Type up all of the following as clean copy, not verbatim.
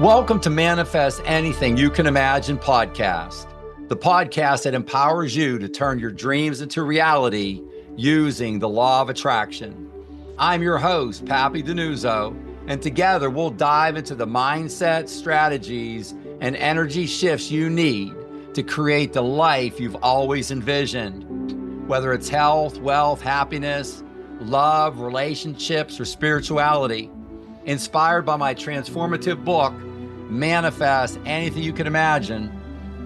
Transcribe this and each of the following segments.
Welcome to Manifest Anything You Can Imagine podcast, the podcast that empowers you to turn your dreams into reality using the law of attraction. I'm your host, Papi DiNuzzo, and together we'll dive into the mindset, strategies, and energy shifts you need to create the life you've always envisioned. Whether it's health, wealth, happiness, love, relationships, or spirituality. Inspired by my transformative book, Manifest Anything You Can Imagine,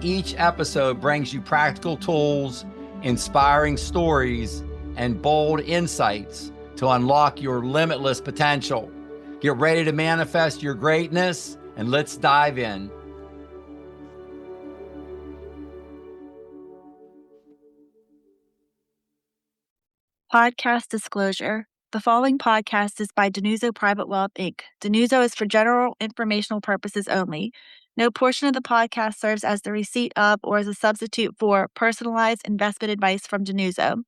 each episode brings you practical tools, inspiring stories, and bold insights to unlock your limitless potential. Get ready to manifest your greatness, and let's dive in. Podcast disclosure. The following podcast is by DiNuzzo Private Wealth, Inc. DiNuzzo is for general informational purposes only. No portion of the podcast serves as the receipt of or as a substitute for personalized investment advice from DiNuzzo.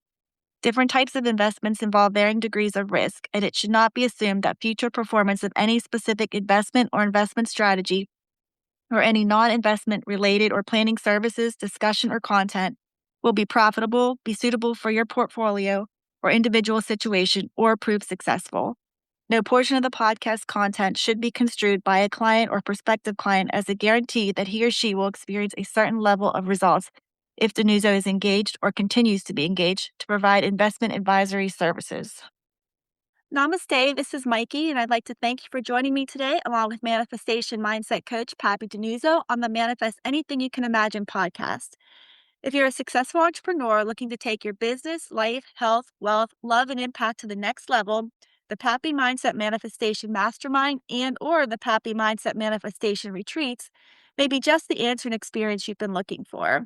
Different types of investments involve varying degrees of risk, and it should not be assumed that future performance of any specific investment or investment strategy or any non-investment related or planning services, discussion, or content will be profitable, be suitable for your portfolio or individual situation, or prove successful. No portion of the podcast content should be construed by a client or prospective client as a guarantee that he or she will experience a certain level of results if DiNuzzo is engaged or continues to be engaged to provide investment advisory services. Namaste, this is Mikey, and I'd like to thank you for joining me today along with manifestation mindset coach Papi DiNuzzo on the Manifest Anything You Can Imagine podcast. If you're a successful entrepreneur looking to take your business, life, health, wealth, love, and impact to the next level, the Papi Mindset Manifestation Mastermind and or the Papi Mindset Manifestation Retreats may be just the answer and experience you've been looking for.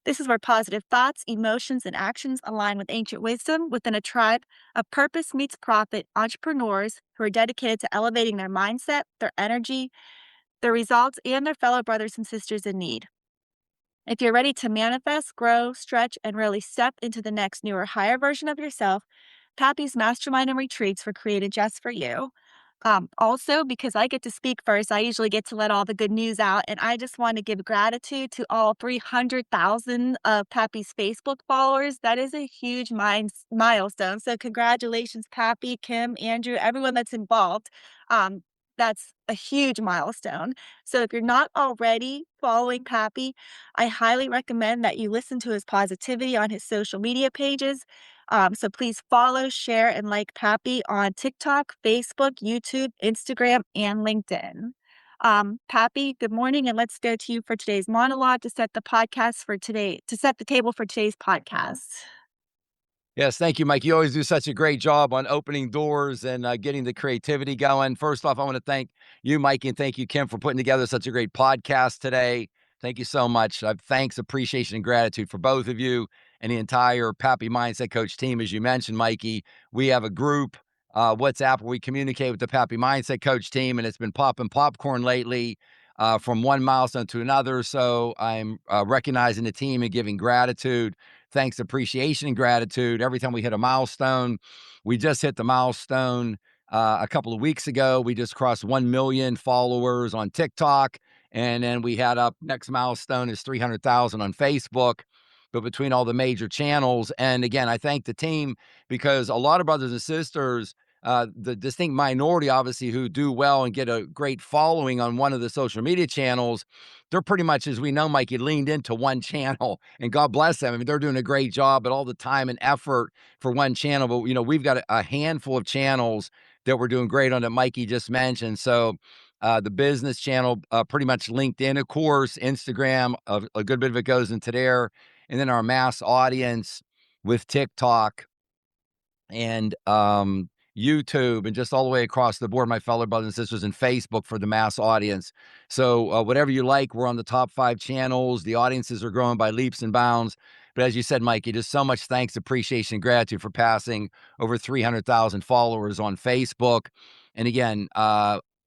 This is where positive thoughts, emotions, and actions align with ancient wisdom within a tribe of purpose meets profit entrepreneurs who are dedicated to elevating their mindset, their energy, their results, and their fellow brothers and sisters in need. If you're ready to manifest, grow, stretch, and really step into the next newer, higher version of yourself, Papi's Mastermind and Retreats were created just for you. Also, because I get to speak first, I usually get to let all the good news out, and I just want to give gratitude to all 300,000 of Papi's Facebook followers. That is a huge milestone. So congratulations, Papi, Kim, Andrew, everyone that's involved. That's a huge milestone. So if you're not already following Papi, I highly recommend that you listen to his positivity on his social media pages. So please follow, share, and like Papi on TikTok, Facebook, YouTube, Instagram, and LinkedIn. Papi, good morning, and let's go to you for today's monologue to set the table for today's podcast. Yes, thank you, Mike. You always do such a great job on opening doors and getting the creativity going. First off, I want to thank you, Mikey, and thank you, Kim, for putting together such a great podcast today. Thank you so much. I have thanks, appreciation, and gratitude for both of you and the entire Papi Mindset Coach team. As you mentioned, Mikey, we have a group, WhatsApp, where we communicate with the Papi Mindset Coach team, and it's been popping popcorn lately from one milestone to another. So I'm recognizing the team and giving gratitude. Thanks, appreciation, and gratitude. Every time we hit a milestone, we just hit the milestone a couple of weeks ago. We just crossed 1 million followers on TikTok. And then we had up next milestone is 300,000 on Facebook. But between all the major channels, and again, I thank the team because a lot of brothers and sisters, the distinct minority, obviously, who do well and get a great following on one of the social media channels, they're pretty much, as we know, Mikey, leaned into one channel, and God bless them. I mean, they're doing a great job, but all the time and effort for one channel. But, we've got a handful of channels that we're doing great on that Mikey just mentioned. So the business channel, pretty much LinkedIn, of course, Instagram, a good bit of it goes into there. And then our mass audience with TikTok and YouTube, and just all the way across the board, my fellow brothers and sisters, in Facebook for the mass audience. So whatever you like, we're on the top 5 channels. The audiences are growing by leaps and bounds. But as you said, Mikey, just so much thanks, appreciation, gratitude for passing over 300,000 followers on Facebook. And again,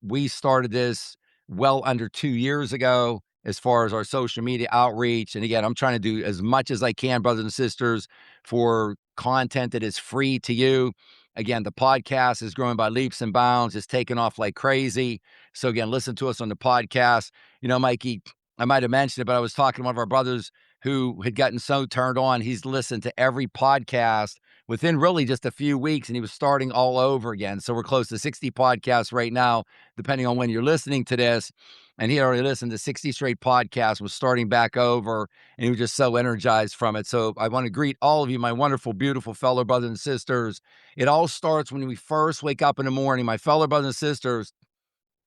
we started this well under 2 years ago as far as our social media outreach. And again, I'm trying to do as much as I can, brothers and sisters, for content that is free to you. Again, the podcast is growing by leaps and bounds. It's taking off like crazy. So again, listen to us on the podcast. Mikey, I might have mentioned it, but I was talking to one of our brothers who had gotten so turned on. He's listened to every podcast within really just a few weeks, and he was starting all over again. So we're close to 60 podcasts right now, depending on when you're listening to this. And he already listened to 60 straight podcasts, was starting back over, and he was just so energized from it. So I want to greet all of you, my wonderful, beautiful fellow brothers and sisters. It all starts when we first wake up in the morning. My fellow brothers and sisters,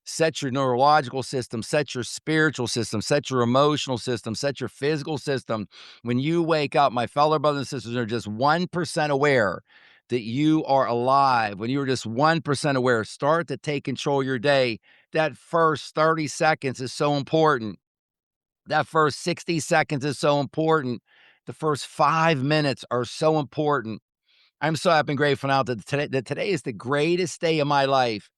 set your neurological system, set your spiritual system, set your emotional system, set your physical system. When you wake up, my fellow brothers and sisters are just 1% aware that you are alive. When you're just 1% aware, start to take control of your day. That first 30 seconds is so important. That first 60 seconds is so important. The first 5 minutes are so important. I'm so happy and grateful now that today is the greatest day of my life.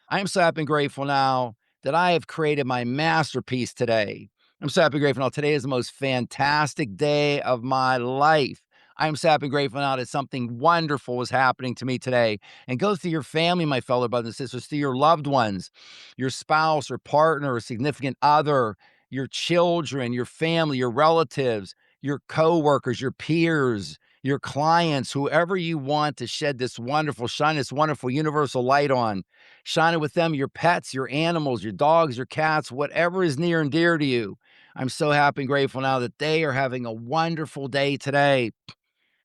I am so happy and grateful now that I have created my masterpiece today. I'm so happy and grateful now. Today is the most fantastic day of my life. I'm so happy and grateful now that something wonderful is happening to me today. And go through your family, my fellow brothers and sisters, through your loved ones, your spouse or partner or significant other, your children, your family, your relatives, your coworkers, your peers, your clients, whoever you want to shed this wonderful, shine this wonderful universal light on. Shine it with them, your pets, your animals, your dogs, your cats, whatever is near and dear to you. I'm so happy and grateful now that they are having a wonderful day today.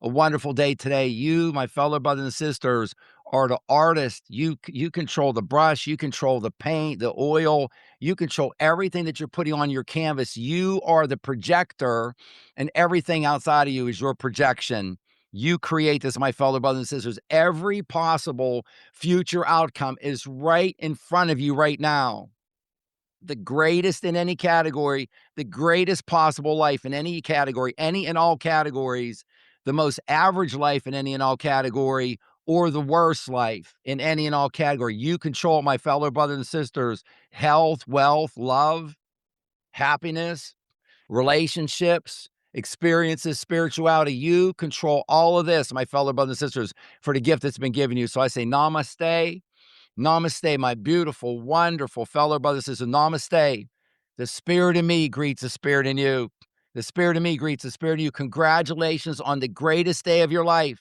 A wonderful day today. You, my fellow brothers and sisters, are the artist. You control the brush, you control the paint, the oil, you control everything that you're putting on your canvas. You are the projector, and everything outside of you is your projection. You create this, my fellow brothers and sisters. Every possible future outcome is right in front of you right now. The greatest in any category, the greatest possible life in any category, any and all categories, the most average life in any and all category, or the worst life in any and all category. You control, my fellow brothers and sisters, health, wealth, love, happiness, relationships, experiences, spirituality. You control all of this, my fellow brothers and sisters, for the gift that's been given you. So I say namaste. Namaste, my beautiful, wonderful fellow brothers and sisters. Namaste. The spirit in me greets the spirit in you. The spirit in me greets the spirit in you. Congratulations on the greatest day of your life.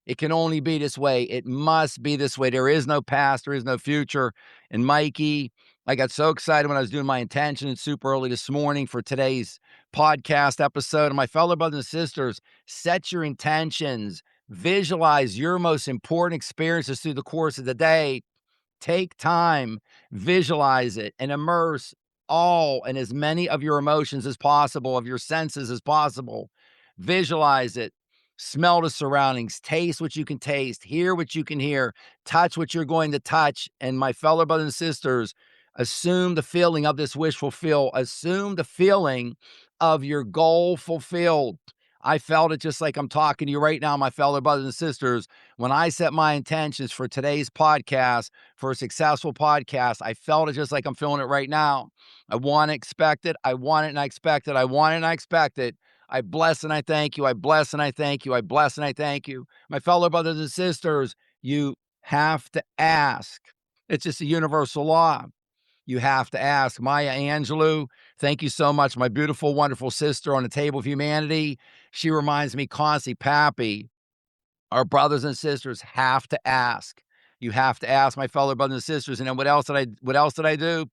It can only be this way. It must be this way. There is no past. There is no future. And Mikey, I got so excited when I was doing my intentions super early this morning for today's podcast episode. And my fellow brothers and sisters, set your intentions. Visualize your most important experiences through the course of the day. Take time, visualize it, and immerse all and as many of your emotions as possible, of your senses as possible. Visualize it. Smell the surroundings, taste what you can taste, hear what you can hear, touch what you're going to touch. And my fellow brothers and sisters, assume the feeling of this wish fulfilled. Assume the feeling of your goal fulfilled. I felt it just like I'm talking to you right now, my fellow brothers and sisters. When I set my intentions for today's podcast, for a successful podcast, I felt it just like I'm feeling it right now. I want to expect it. I want it and I expect it. I want it and I expect it. I bless and I thank you. I bless and I thank you. I bless and I thank you. My fellow brothers and sisters, you have to ask. It's just a universal law. You have to ask. Maya Angelou, thank you so much. My beautiful, wonderful sister on the table of humanity. She reminds me constantly, Papi, our brothers and sisters have to ask. You have to ask, my fellow brothers and sisters. And then what else did I do?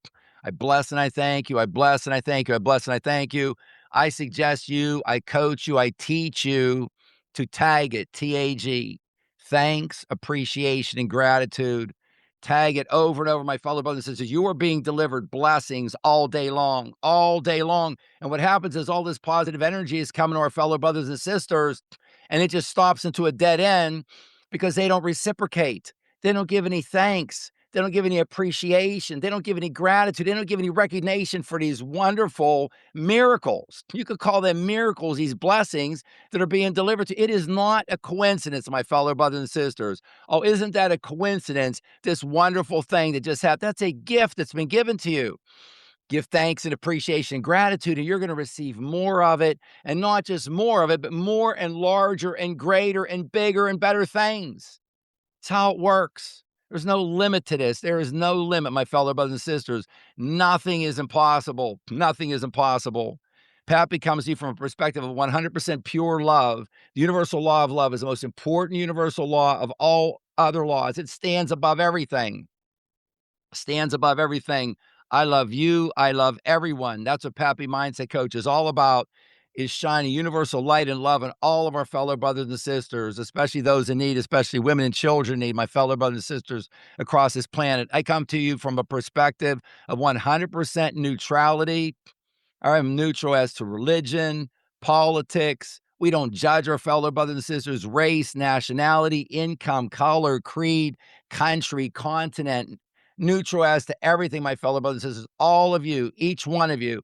I bless and I thank you. I bless and I thank you. I bless and I thank you. I suggest you, I coach you, I teach you to tag it, TAG. Thanks, appreciation, and gratitude. Tag it over and over, my fellow brothers and sisters. You are being delivered blessings all day long, all day long. And what happens is all this positive energy is coming to our fellow brothers and sisters, and it just stops into a dead end because they don't reciprocate. They don't give any thanks. They don't give any appreciation. They don't give any gratitude. They don't give any recognition for these wonderful miracles. You could call them miracles, these blessings that are being delivered to. It is not a coincidence, my fellow brothers and sisters. Oh, isn't that a coincidence? This wonderful thing that just happened. That's a gift that's been given to you. Give thanks and appreciation and gratitude, and you're going to receive more of it. And not just more of it, but more and larger and greater and bigger and better things. That's how it works. There's no limit to this. There is no limit, my fellow brothers and sisters. Nothing is impossible. Nothing is impossible. Pappy comes to you from a perspective of 100% pure love. The universal law of love is the most important universal law of all other laws. It stands above everything. Stands above everything. I love you. I love everyone. That's what Pappy Mindset Coach is all about, is shining universal light and love on all of our fellow brothers and sisters, especially those in need, especially women and children in need, my fellow brothers and sisters across this planet. I come to you from a perspective of 100% neutrality. I'm neutral as to religion, politics. We don't judge our fellow brothers and sisters, race, nationality, income, color, creed, country, continent. Neutral as to everything, my fellow brothers and sisters. All of you, each one of you,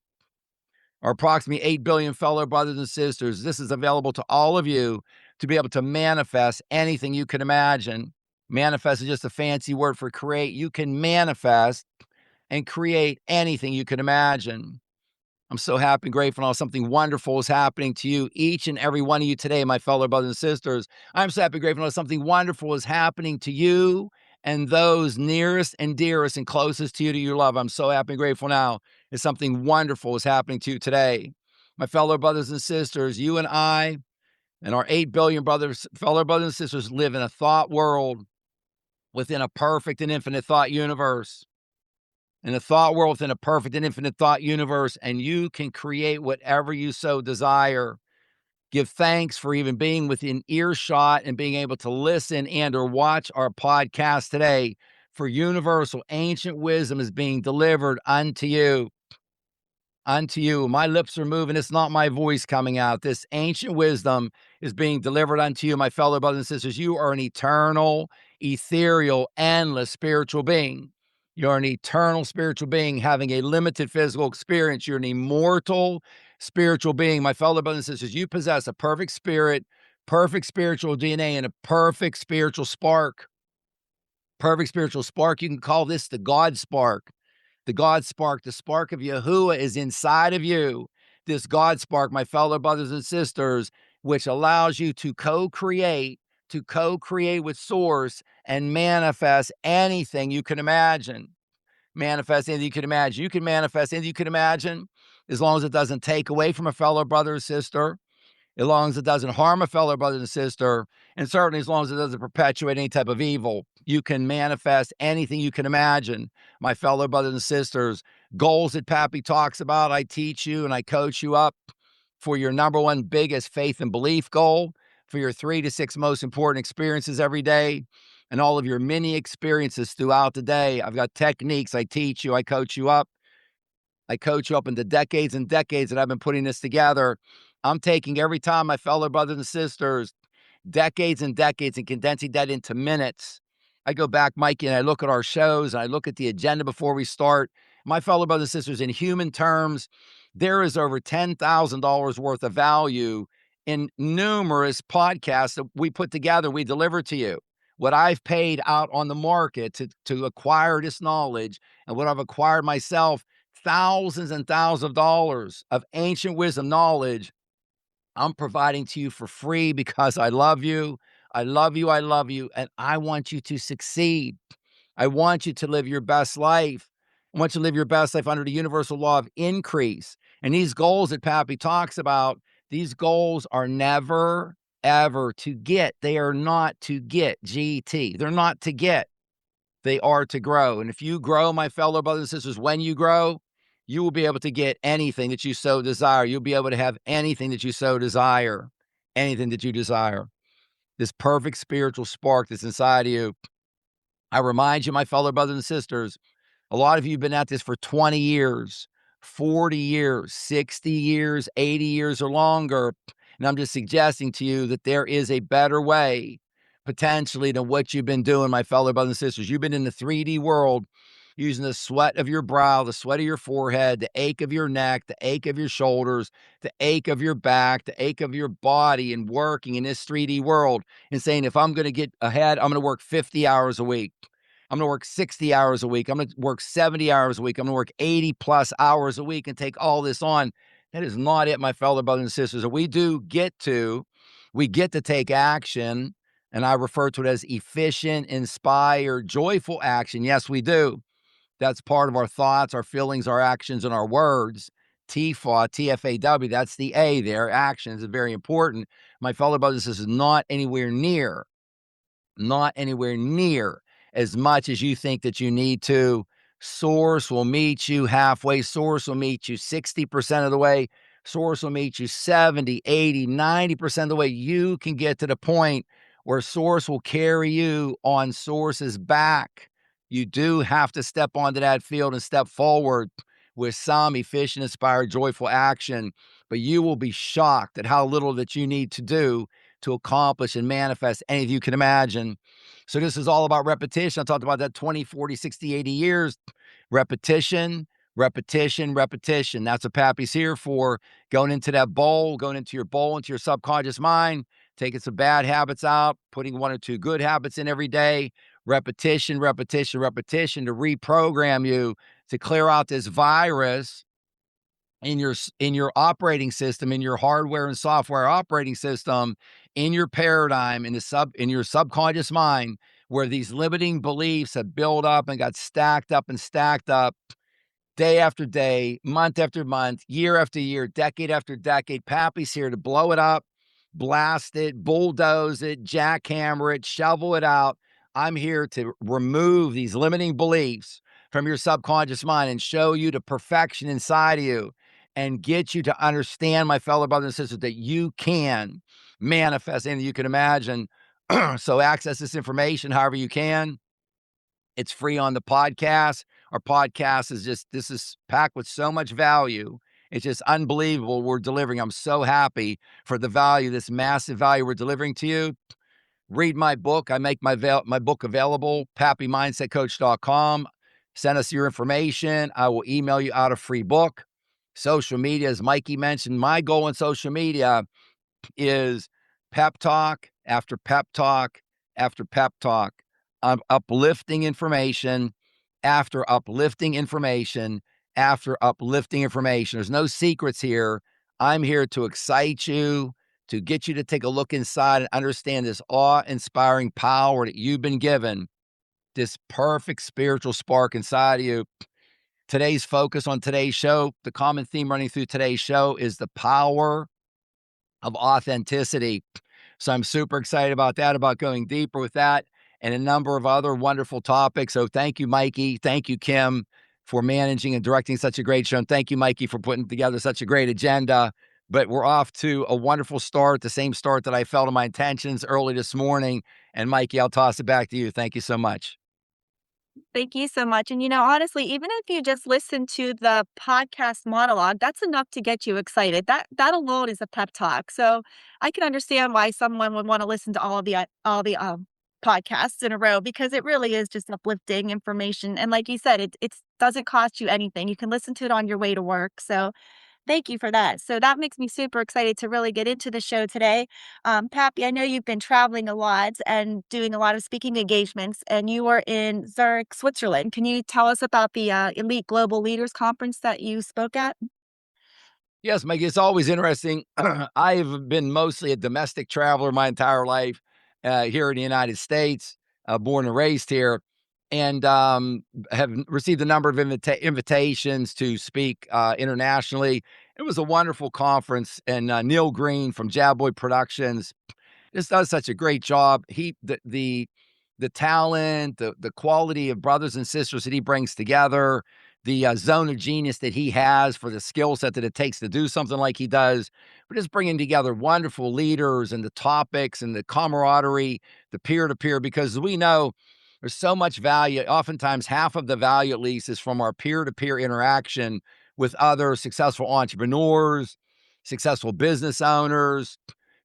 are approximately 8 billion fellow brothers and sisters. This is available to all of you to be able to manifest anything you can imagine. Manifest is just a fancy word for create. You can manifest and create anything you can imagine. I'm so happy and grateful now something wonderful is happening to you, each and every one of you today, my fellow brothers and sisters. I'm so happy and grateful now something wonderful is happening to you and those nearest and dearest and closest to you love. I'm so happy and grateful now that something wonderful is happening to you today. My fellow brothers and sisters, you and I and our 8 billion fellow brothers and sisters live in a thought world within a perfect and infinite thought universe. In a thought world within a perfect and infinite thought universe, and you can create whatever you so desire. Give thanks for even being within earshot and being able to listen and or watch our podcast today, for universal ancient wisdom is being delivered unto you. Unto you. My lips are moving. It's not my voice coming out. This ancient wisdom is being delivered unto you, my fellow brothers and sisters. You are an eternal, ethereal, endless spiritual being. You're an eternal spiritual being having a limited physical experience. You're an immortal spiritual being, my fellow brothers and sisters. You possess a perfect spirit, perfect spiritual DNA, and a perfect spiritual spark. Perfect spiritual spark. You can call this the God spark. The God spark, the spark of Yahuwah is inside of you. This God spark, my fellow brothers and sisters, which allows you to co-create with Source and manifest anything you can imagine. Manifest anything you can imagine. You can manifest anything you can imagine as long as it doesn't take away from a fellow brother or sister, as long as it doesn't harm a fellow brother and sister, and certainly as long as it doesn't perpetuate any type of evil. You can manifest anything you can imagine, my fellow brothers and sisters. Goals that Pappy talks about, I teach you and I coach you up for your number one biggest faith and belief goal, for your 3 to 6 most important experiences every day, and all of your mini experiences throughout the day. I've got techniques I teach you, I coach you up. I coach you up into decades and decades that I've been putting this together. I'm taking every time, my fellow brothers and sisters, decades and decades and condensing that into minutes. I go back, Mikey, and I look at our shows and I look at the agenda before we start. My fellow brothers and sisters, in human terms, there is over $10,000 worth of value in numerous podcasts that we put together, we deliver to you. What I've paid out on the market to acquire this knowledge and what I've acquired myself, thousands and thousands of dollars of ancient wisdom knowledge I'm providing to you for free because I love you. I love you. I love you. And I want you to succeed. I want you to live your best life. I want you to live your best life under the universal law of increase. And these goals that Pappy talks about, these goals are never, ever to get. They are not to get, GT. They're not to get. They are to grow. And if you grow, my fellow brothers and sisters, when you grow, you will be able to get anything that you so desire. You'll be able to have anything that you so desire, anything that you desire. This perfect spiritual spark that's inside of you. I remind you, my fellow brothers and sisters, a lot of you have been at this for 20 years, 40 years, 60 years, 80 years or longer. And I'm just suggesting to you that there is a better way potentially than what you've been doing, my fellow brothers and sisters. You've been in the 3D world using the sweat of your brow, the sweat of your forehead, the ache of your neck, the ache of your shoulders, the ache of your back, the ache of your body, and working in this 3D world and saying, if I'm going to get ahead, I'm going to work 50 hours a week. I'm going to work 60 hours a week. I'm going to work 70 hours a week. I'm going to work 80 plus hours a week and take all this on. That is not it, my fellow brothers and sisters. We get to take action and I refer to it as efficient, inspired, joyful action. Yes, we do. That's part of our thoughts, our feelings, our actions, and our words. TFAW, TFAW, that's the A there. Actions is very important. My fellow brothers, this is not anywhere near as much as you think that you need to. Source will meet you halfway. Source will meet you 60% of the way. Source will meet you 70, 80, 90% of the way. You can get to the point where Source will carry you on Source's back. You do have to step onto that field and step forward with some efficient, inspired, joyful action, but you will be shocked at how little that you need to do to accomplish and manifest anything you can imagine. So this is all about repetition. I talked about that 20, 40, 60, 80 years. Repetition, repetition, repetition. That's what Pappy's here for. Going into that bowl, going into your bowl, into your subconscious mind, taking some bad habits out, putting one or two good habits in every day. Repetition, repetition, repetition to reprogram you, to clear out this virus in your operating system, in your hardware and software operating system, in your paradigm, in your subconscious mind, where these limiting beliefs have built up and got stacked up day after day, month after month, year after year, decade after decade. Pappy's here to blow it up, blast it, bulldoze it, jackhammer it, shovel it out. I'm here to remove these limiting beliefs from your subconscious mind and show you the perfection inside of you and get you to understand, my fellow brothers and sisters, that you can manifest anything you can imagine. So access this information however you can. It's free on the podcast. Our podcast this is packed with so much value. It's just unbelievable we're delivering. I'm so happy for the value, this massive value we're delivering to you. Read my book. I make my book available, pappymindsetcoach.com. Send us your information. I will email you out a free book. Social media, as Mikey mentioned, my goal in social media is pep talk after pep talk after pep talk. Uplifting information after uplifting information after uplifting information. There's no secrets here. I'm here to excite you, to get you to take a look inside and understand this awe-inspiring power that you've been given, this perfect spiritual spark inside of you. Today's focus on today's show, the common theme running through today's show is the power of authenticity. So I'm super excited about that, about going deeper with that and a number of other wonderful topics. So thank you, Mikey. Thank you, Kim, for managing and directing such a great show. And thank you, Mikey, for putting together such a great agenda. But we're off to a wonderful start, the same start that I felt in my intentions early this morning. And Mikey, I'll toss it back to you. Thank you so much. Thank you so much. And, honestly, even if you just listen to the podcast monologue, that's enough to get you excited. That alone is a pep talk. So I can understand why someone would want to listen to all the podcasts in a row, because it really is just uplifting information. And like you said, it doesn't cost you anything. You can listen to it on your way to work. So thank you for that. So that makes me super excited to really get into the show today. Pappy, I know you've been traveling a lot and doing a lot of speaking engagements, and you were in Zurich, Switzerland. Can you tell us about the Elite Global Leaders Conference that you spoke at? Yes, Mike, it's always interesting. I've been mostly a domestic traveler my entire life here in the United States, born and raised here, and have received a number of invitations to speak internationally. It was a wonderful conference, and Neil Green from Jabboy Productions just does such a great job. The talent, the quality of brothers and sisters that he brings together, the zone of genius that he has for the skill set that it takes to do something like he does. But just bringing together wonderful leaders and the topics and the camaraderie, the peer-to-peer, because we know there's so much value. Oftentimes, half of the value, at least, is from our peer-to-peer interaction with other successful entrepreneurs, successful business owners,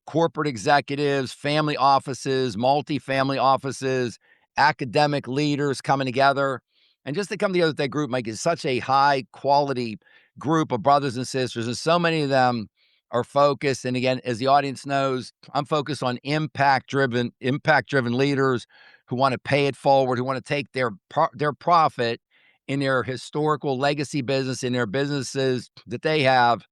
corporate executives, family offices, multifamily offices, academic leaders coming together. And just to come together with that group, Mike, is such a high quality group of brothers and sisters. And so many of them are focused. And again, as the audience knows, I'm focused on impact-driven leaders who want to pay it forward, who want to take their profit in their historical legacy business, in their businesses that they have,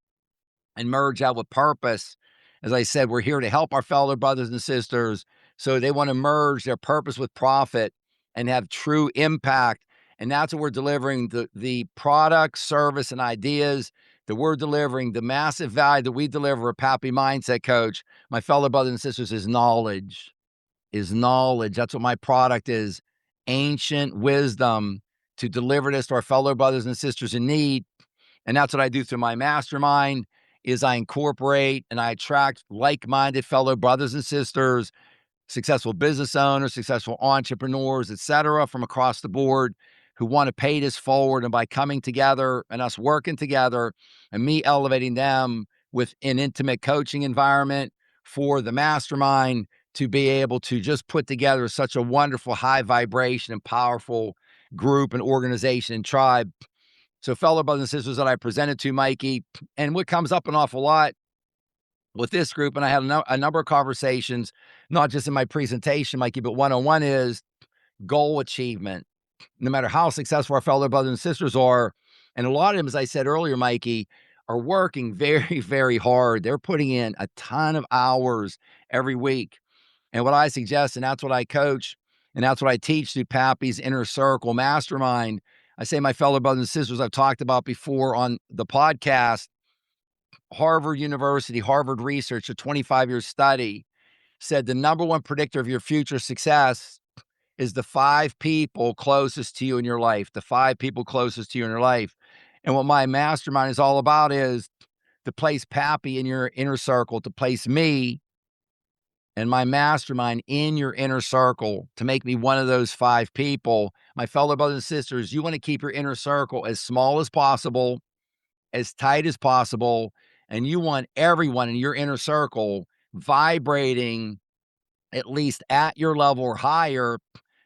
and merge out with purpose. As I said, we're here to help our fellow brothers and sisters So they want to merge their purpose with profit and have true impact. And that's what we're delivering, the product, service, and ideas that we're delivering. The massive value that we deliver, a Papi Mindset Coach, my fellow brothers and sisters, is knowledge. That's what my product is. Ancient wisdom to deliver this to our fellow brothers and sisters in need. And that's what I do through my mastermind is I incorporate and I attract like-minded fellow brothers and sisters, successful business owners, successful entrepreneurs, et cetera, from across the board who want to pay this forward. And by coming together and us working together and me elevating them with an intimate coaching environment for the mastermind to be able to just put together such a wonderful, high vibration and powerful group and organization and tribe. So fellow brothers and sisters that I presented to, Mikey, and what comes up an awful lot with this group, and I had a number of conversations, not just in my presentation, Mikey, but one-on-one, is goal achievement. No matter how successful our fellow brothers and sisters are, and a lot of them, as I said earlier, Mikey, are working very, very hard. They're putting in a ton of hours every week. And what I suggest, and that's what I coach, and that's what I teach through Papi's Inner Circle Mastermind, I say, my fellow brothers and sisters, I've talked about before on the podcast, Harvard University, Harvard research, a 25-year study said the number one predictor of your future success is the 5 people closest to you in your life, the 5 people closest to you in your life. And what my mastermind is all about is to place Papi in your inner circle, to place me and my mastermind in your inner circle, to make me one of those 5 people. My fellow brothers and sisters, you want to keep your inner circle as small as possible, as tight as possible, and you want everyone in your inner circle vibrating at least at your level or higher.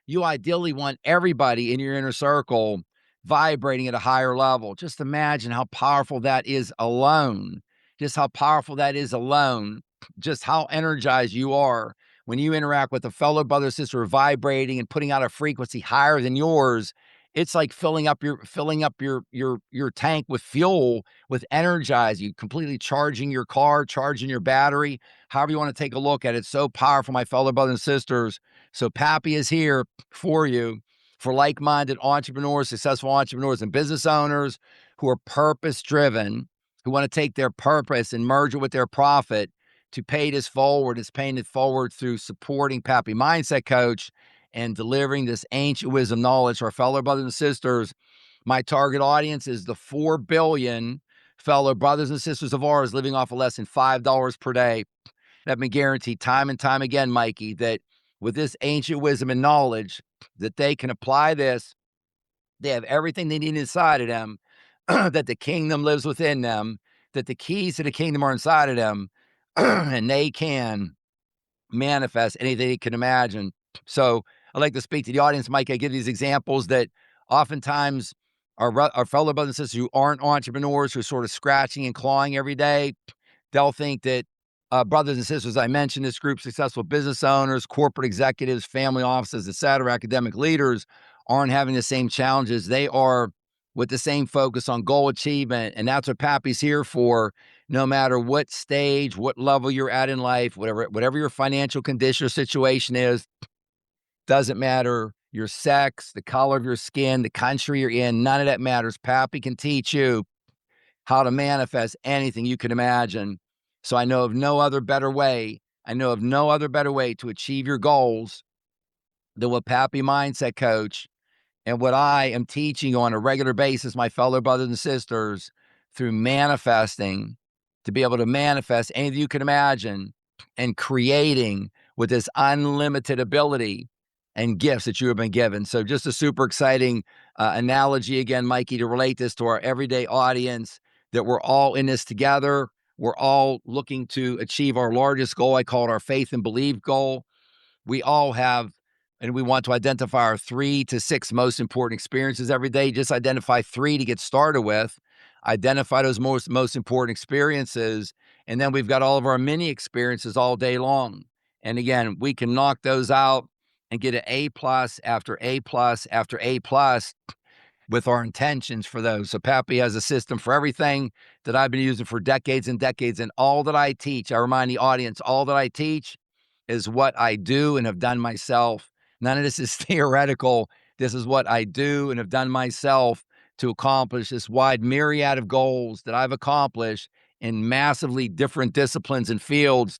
You ideally want everybody in your inner circle vibrating at a higher level. Just imagine how powerful that is alone. Just how powerful that is alone. Just how energized you are when you interact with a fellow brother or sister vibrating and putting out a frequency higher than yours. It's like filling up your tank with fuel, with energize you, completely charging your car, charging your battery, however you want to take a look at it. It's so powerful, my fellow brothers and sisters. So Papi is here for you, for like-minded entrepreneurs, successful entrepreneurs and business owners who are purpose-driven, who want to take their purpose and merge it with their profit to pay this forward. It's paying it forward through supporting Papi Mindset Coach and delivering this ancient wisdom knowledge to our fellow brothers and sisters. My target audience is the 4 billion fellow brothers and sisters of ours living off of less than $5 per day. That have been guaranteed time and time again, Mikey, that with this ancient wisdom and knowledge, that they can apply this. They have everything they need inside of them, that the kingdom lives within them, that the keys to the kingdom are inside of them, and they can manifest anything they can imagine. So I like to speak to the audience, Mike. I give these examples that oftentimes our fellow brothers and sisters who aren't entrepreneurs, who are sort of scratching and clawing every day, they'll think that brothers and sisters, I mentioned this group, successful business owners, corporate executives, family offices, et cetera, academic leaders, aren't having the same challenges. They are with the same focus on goal achievement. And that's what Papi's here for. No matter what stage, what level you're at in life, whatever your financial condition or situation is, doesn't matter. Your sex, the color of your skin, the country you're in, none of that matters. Papi can teach you how to manifest anything you can imagine. So I know of no other better way. I know of no other better way to achieve your goals than what Papi Mindset Coach and what I am teaching on a regular basis, my fellow brothers and sisters, through manifesting, to be able to manifest anything you can imagine, and creating with this unlimited ability and gifts that you have been given. So just a super exciting analogy again, Mikey, to relate this to our everyday audience, that we're all in this together. We're all looking to achieve our largest goal. I call it our faith and believe goal. We all have, and we want to identify our 3 to 6 most important experiences every day. Just identify 3 to get started with. Identify those most important experiences. And then we've got all of our mini experiences all day long. And again, we can knock those out and get an A+ after A+ after A+ with our intentions for those. So Papi has a system for everything that I've been using for decades and decades. And all that I teach, I remind the audience, all that I teach is what I do and have done myself. None of this is theoretical. This is what I do and have done myself to accomplish this wide myriad of goals that I've accomplished in massively different disciplines and fields,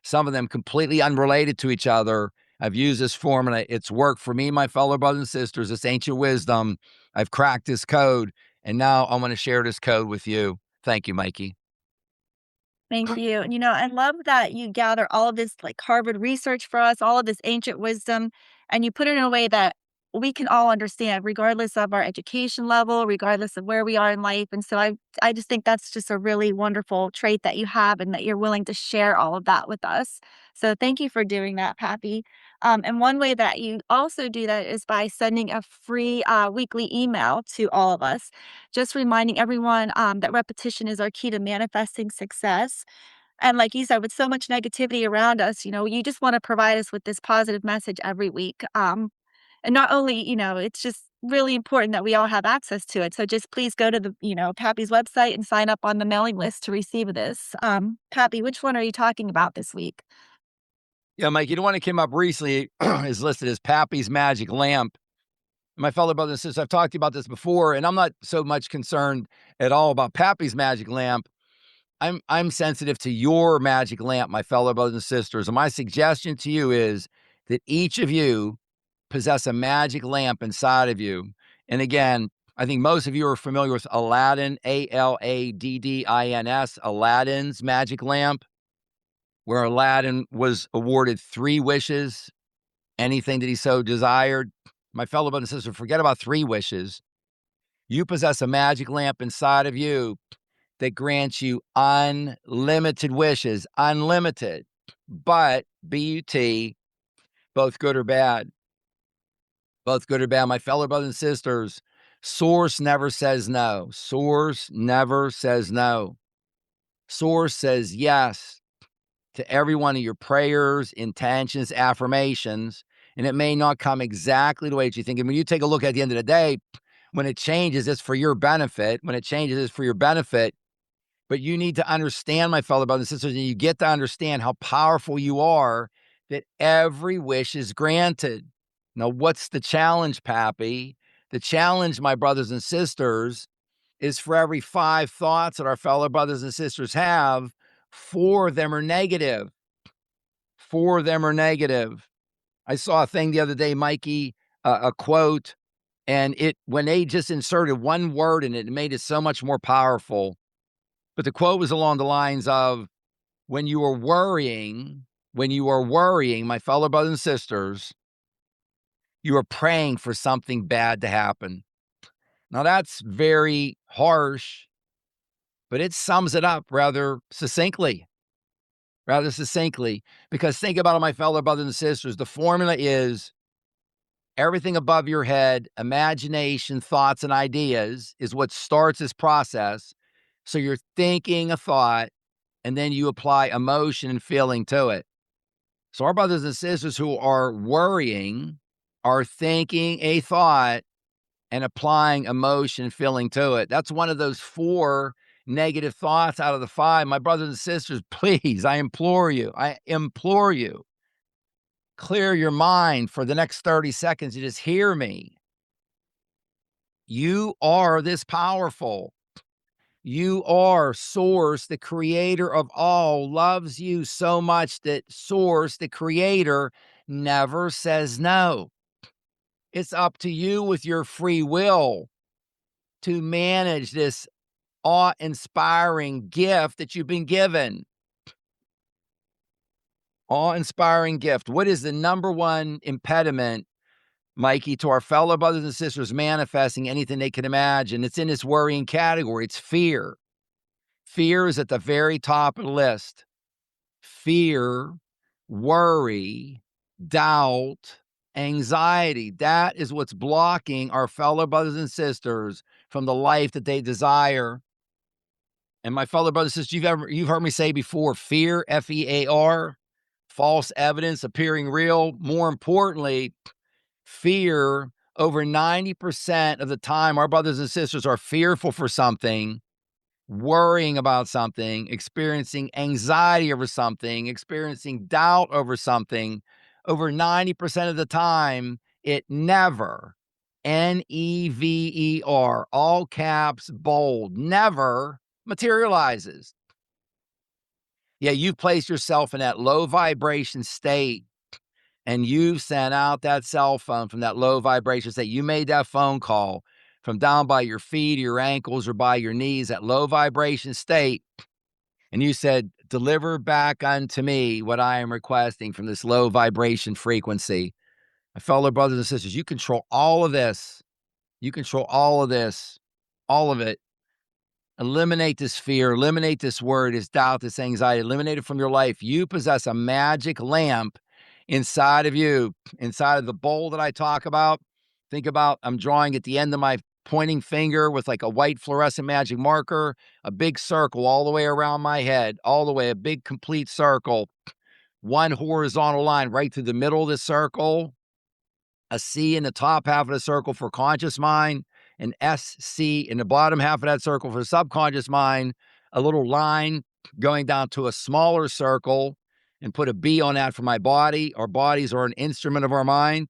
some of them completely unrelated to each other. I've used this formula. It's worked for me, my fellow brothers and sisters. It's ancient wisdom. I've cracked this code, and now I want to share this code with you. Thank you, Mikey. Thank you. And, I love that you gather all of this like Harvard research for us, all of this ancient wisdom, and you put it in a way that we can all understand, regardless of our education level, regardless of where we are in life. And so I just think that's just a really wonderful trait that you have and that you're willing to share all of that with us. So thank you for doing that, Pappy. And one way that you also do that is by sending a free weekly email to all of us, just reminding everyone that repetition is our key to manifesting success. And like you said, with so much negativity around us, you just want to provide us with this positive message every week. And not only, it's just really important that we all have access to it. So just please go to the, Pappy's website and sign up on the mailing list to receive this. Pappy, which one are you talking about this week? Yeah, Mike, the one that came up recently is listed as Pappy's Magic Lamp. My fellow brothers and sisters, I've talked to you about this before, and I'm not so much concerned at all about Pappy's Magic Lamp. I'm sensitive to your magic lamp, my fellow brothers and sisters. And my suggestion to you is that each of you possess a magic lamp inside of you. And again, I think most of you are familiar with Aladdin, Aladdins, Aladdin's magic lamp, where Aladdin was awarded 3 wishes, anything that he so desired. My fellow brothers and sisters, forget about 3 wishes. You possess a magic lamp inside of you that grants you unlimited wishes, unlimited, but B-U-T, both good or bad. Both good or bad. My fellow brothers and sisters, Source never says no. Source never says no. Source says yes to every one of your prayers, intentions, affirmations, and it may not come exactly the way that you think. And when you take a look at the end of the day, when it changes, it's for your benefit. When it changes, it's for your benefit. But you need to understand, my fellow brothers and sisters, and you get to understand how powerful you are, that every wish is granted. Now, what's the challenge, Pappy? The challenge, my brothers and sisters, is for every 5 thoughts that our fellow brothers and sisters have, 4 of them are negative. 4 of them are negative. I saw a thing the other day, Mikey, a quote, and when they just inserted one word in it, it made it so much more powerful. But the quote was along the lines of, when you are worrying, my fellow brothers and sisters, you are praying for something bad to happen. Now that's very harsh, but it sums it up rather succinctly, because think about it, my fellow brothers and sisters, the formula is everything above your head, imagination, thoughts, and ideas is what starts this process. So you're thinking a thought, and then you apply emotion and feeling to it. So our brothers and sisters who are worrying are thinking a thought and applying emotion and feeling to it. That's one of those 4 negative thoughts out of the 5. My brothers and sisters, please, I implore you, clear your mind for the next 30 seconds and just hear me. You are this powerful. You are Source, the creator of all, loves you so much that Source, the creator, never says no. It's up to you with your free will to manage this awe-inspiring gift that you've been given. Awe-inspiring gift. What is the number one impediment, Mikey, to our fellow brothers and sisters manifesting anything they can imagine? It's in this worrying category. It's fear. Fear is at the very top of the list. Fear, worry, doubt, anxiety. That is what's blocking our fellow brothers and sisters from the life that they desire. And my fellow brothers and sisters, you've heard me say before, fear, F-E-A-R, false evidence appearing real. More importantly, fear, over 90% of the time, our brothers and sisters are fearful for something. worrying about something, experiencing anxiety over something, experiencing doubt over something, over 90% of the time, it never, never, all caps, bold, never materializes. Yeah, you've placed yourself in that low vibration state and you've sent out that cell phone from that low vibration state. You made that phone call from down by your feet or your ankles or by your knees, that low vibration state. And you said, deliver back unto me what I am requesting from this low vibration frequency. My fellow brothers and sisters, you control all of this. You control all of this, all of it. Eliminate this fear, eliminate this worry, this doubt, this anxiety, eliminate it from your life. You possess a magic lamp inside of you, inside of the bowl that I talk about. Think about, I'm drawing at the end of my pointing finger with like a white fluorescent magic marker, a big circle all the way around my head, all the way, a big complete circle, one horizontal line right through the middle of the circle, a C in the top half of the circle for conscious mind, an SC in the bottom half of that circle for subconscious mind, a little line going down to a smaller circle, and put a B on that for my body. Our bodies are an instrument of our mind.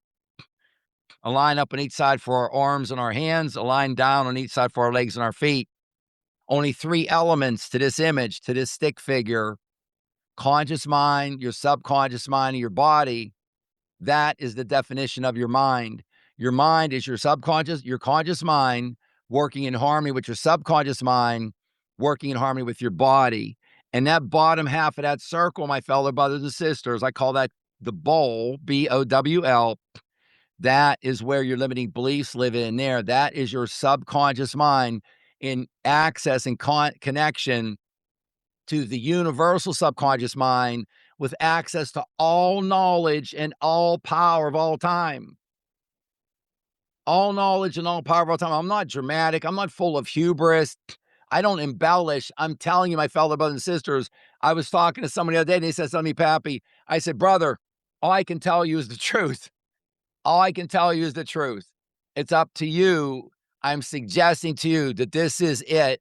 A line up on each side for our arms and our hands, a line down on each side for our legs and our feet. Only 3 elements to this image, to this stick figure: conscious mind, your subconscious mind, and your body. That is the definition of your mind. Your mind is your subconscious, your conscious mind working in harmony with your subconscious mind, working in harmony with your body. And that bottom half of that circle, my fellow brothers and sisters, I call that the bowl, BOWL. That is where your limiting beliefs live in there. That is your subconscious mind in access and connection to the universal subconscious mind with access to all knowledge and all power of all time. All knowledge and all power of all time. I'm not dramatic. I'm not full of hubris. I don't embellish. I'm telling you, my fellow brothers and sisters, I was talking to somebody the other day and they said something to me, Papi. I said, brother, all I can tell you is the truth. All I can tell you is the truth. It's up to you. I'm suggesting to you that this is it.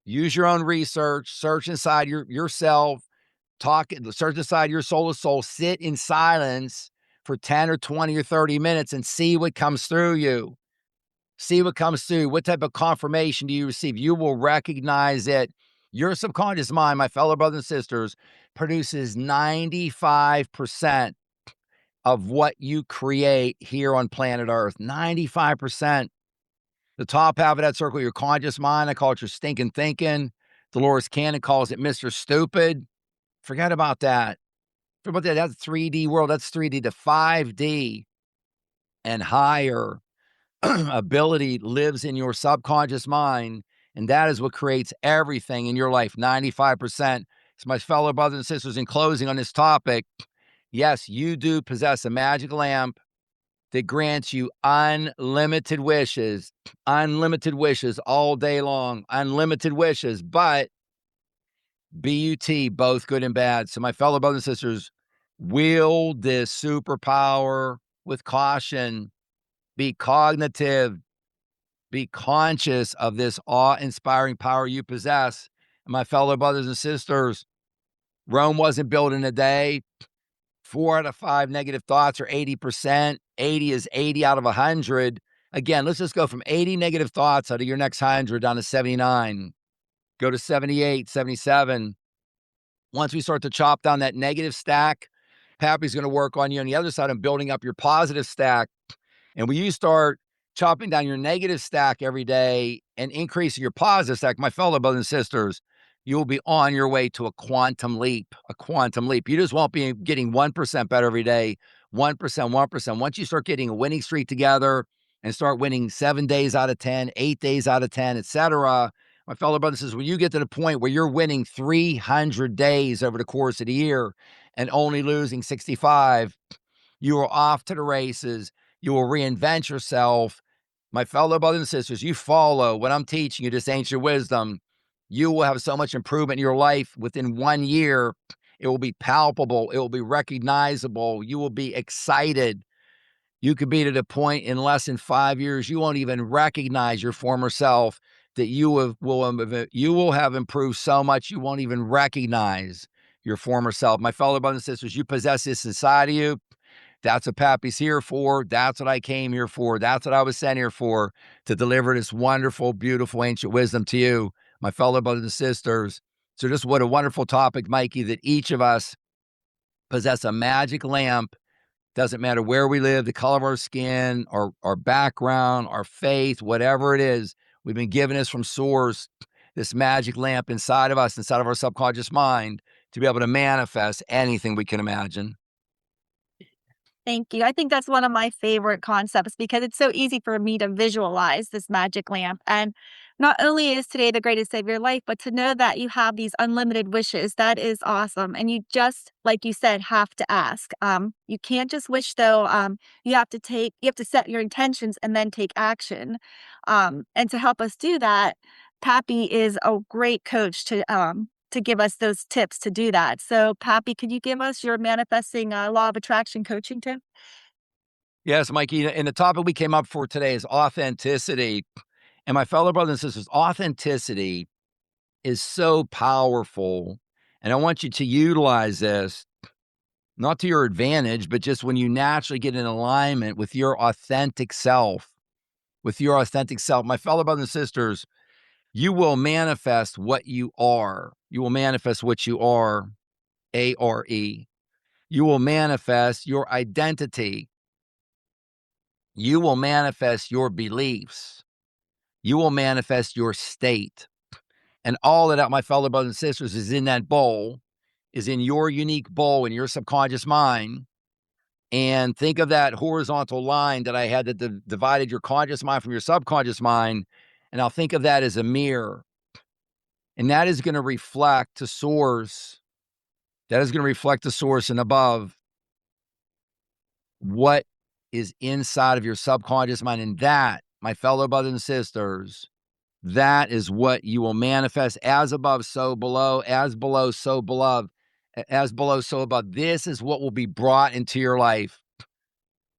Use your own research, search inside yourself, search inside your soul to soul, sit in silence for 10 or 20 or 30 minutes and see what comes through you. See what comes through. What type of confirmation do you receive? You will recognize it. Your subconscious mind, my fellow brothers and sisters, produces 95% of what you create here on planet Earth. 95%. The top half of that circle, your conscious mind, I call it your stinking thinking. Dolores Cannon calls it Mr. Stupid. Forget about that. Forget about that. That's 3D world. That's 3D to 5D and higher ability lives in your subconscious mind. And that is what creates everything in your life, 95%. So my fellow brothers and sisters, in closing on this topic, yes, you do possess a magic lamp that grants you unlimited wishes all day long, unlimited wishes, but BUT, both good and bad. So my fellow brothers and sisters, wield this superpower with caution. Be cognitive. Be conscious of this awe-inspiring power you possess. And my fellow brothers and sisters, Rome wasn't built in a day. 4 out of 5 negative thoughts are 80%. 80 is 80 out of 100. Again, let's just go from 80 negative thoughts out of your next 100 down to 79. Go to 78, 77. Once we start to chop down that negative stack, Pappy's going to work on you on the other side and building up your positive stack. And when you start chopping down your negative stack every day and increasing your positive stack, my fellow brothers and sisters, you will be on your way to a quantum leap, a quantum leap. You just won't be getting 1% better every day, 1%, 1%. Once you start getting a winning streak together and start winning 7 days out of 10, 8 days out of 10, etc., my fellow brothers and sisters, when you get to the point where you're winning 300 days over the course of the year and only losing 65, you are off to the races. You will reinvent yourself. My fellow brothers and sisters, you follow what I'm teaching you, this ancient wisdom. You will have so much improvement in your life within 1 year. It will be palpable. It will be recognizable. You will be excited. You could be to the point in less than 5 years, you won't even recognize your former self. that you will have improved so much you won't even recognize your former self. My fellow brothers and sisters, you possess this inside of you. That's what Pappy's here for. That's what I came here for. That's what I was sent here for, to deliver this wonderful, beautiful, ancient wisdom to you, my fellow brothers and sisters. So just what a wonderful topic, Mikey, that each of us possess a magic lamp. Doesn't matter where we live, the color of our skin, our background, our faith, whatever it is, we've been given this from source, this magic lamp inside of us, inside of our subconscious mind, to be able to manifest anything we can imagine. Thank you. I think that's one of my favorite concepts because it's so easy for me to visualize this magic lamp. And not only is today the greatest day of your life, but to know that you have these unlimited wishes, that is awesome. And you just, like you said, have to ask. You can't just wish though. You have to set your intentions and then take action. And to help us do that, Pappy is a great coach to give us those tips to do that. So, Pappy, could you give us your manifesting law of attraction coaching tip? Yes, Mikey. And the topic we came up for today is authenticity. And my fellow brothers and sisters, authenticity is so powerful. And I want you to utilize this, not to your advantage, but just when you naturally get in alignment with your authentic self, My fellow brothers and sisters, you will manifest what you are. You will manifest what you are, ARE. You will manifest your identity. You will manifest your beliefs. You will manifest your state. And all of that, my fellow brothers and sisters, is in that bowl, is in your unique bowl in your subconscious mind. And think of that horizontal line that I had that divided your conscious mind from your subconscious mind. And I'll think of that as a mirror. And that is going to reflect to source. That is going to reflect the source and above what is inside of your subconscious mind. And that, my fellow brothers and sisters, that is what you will manifest. As above, so below, as below, so below, as below, so above. This is what will be brought into your life.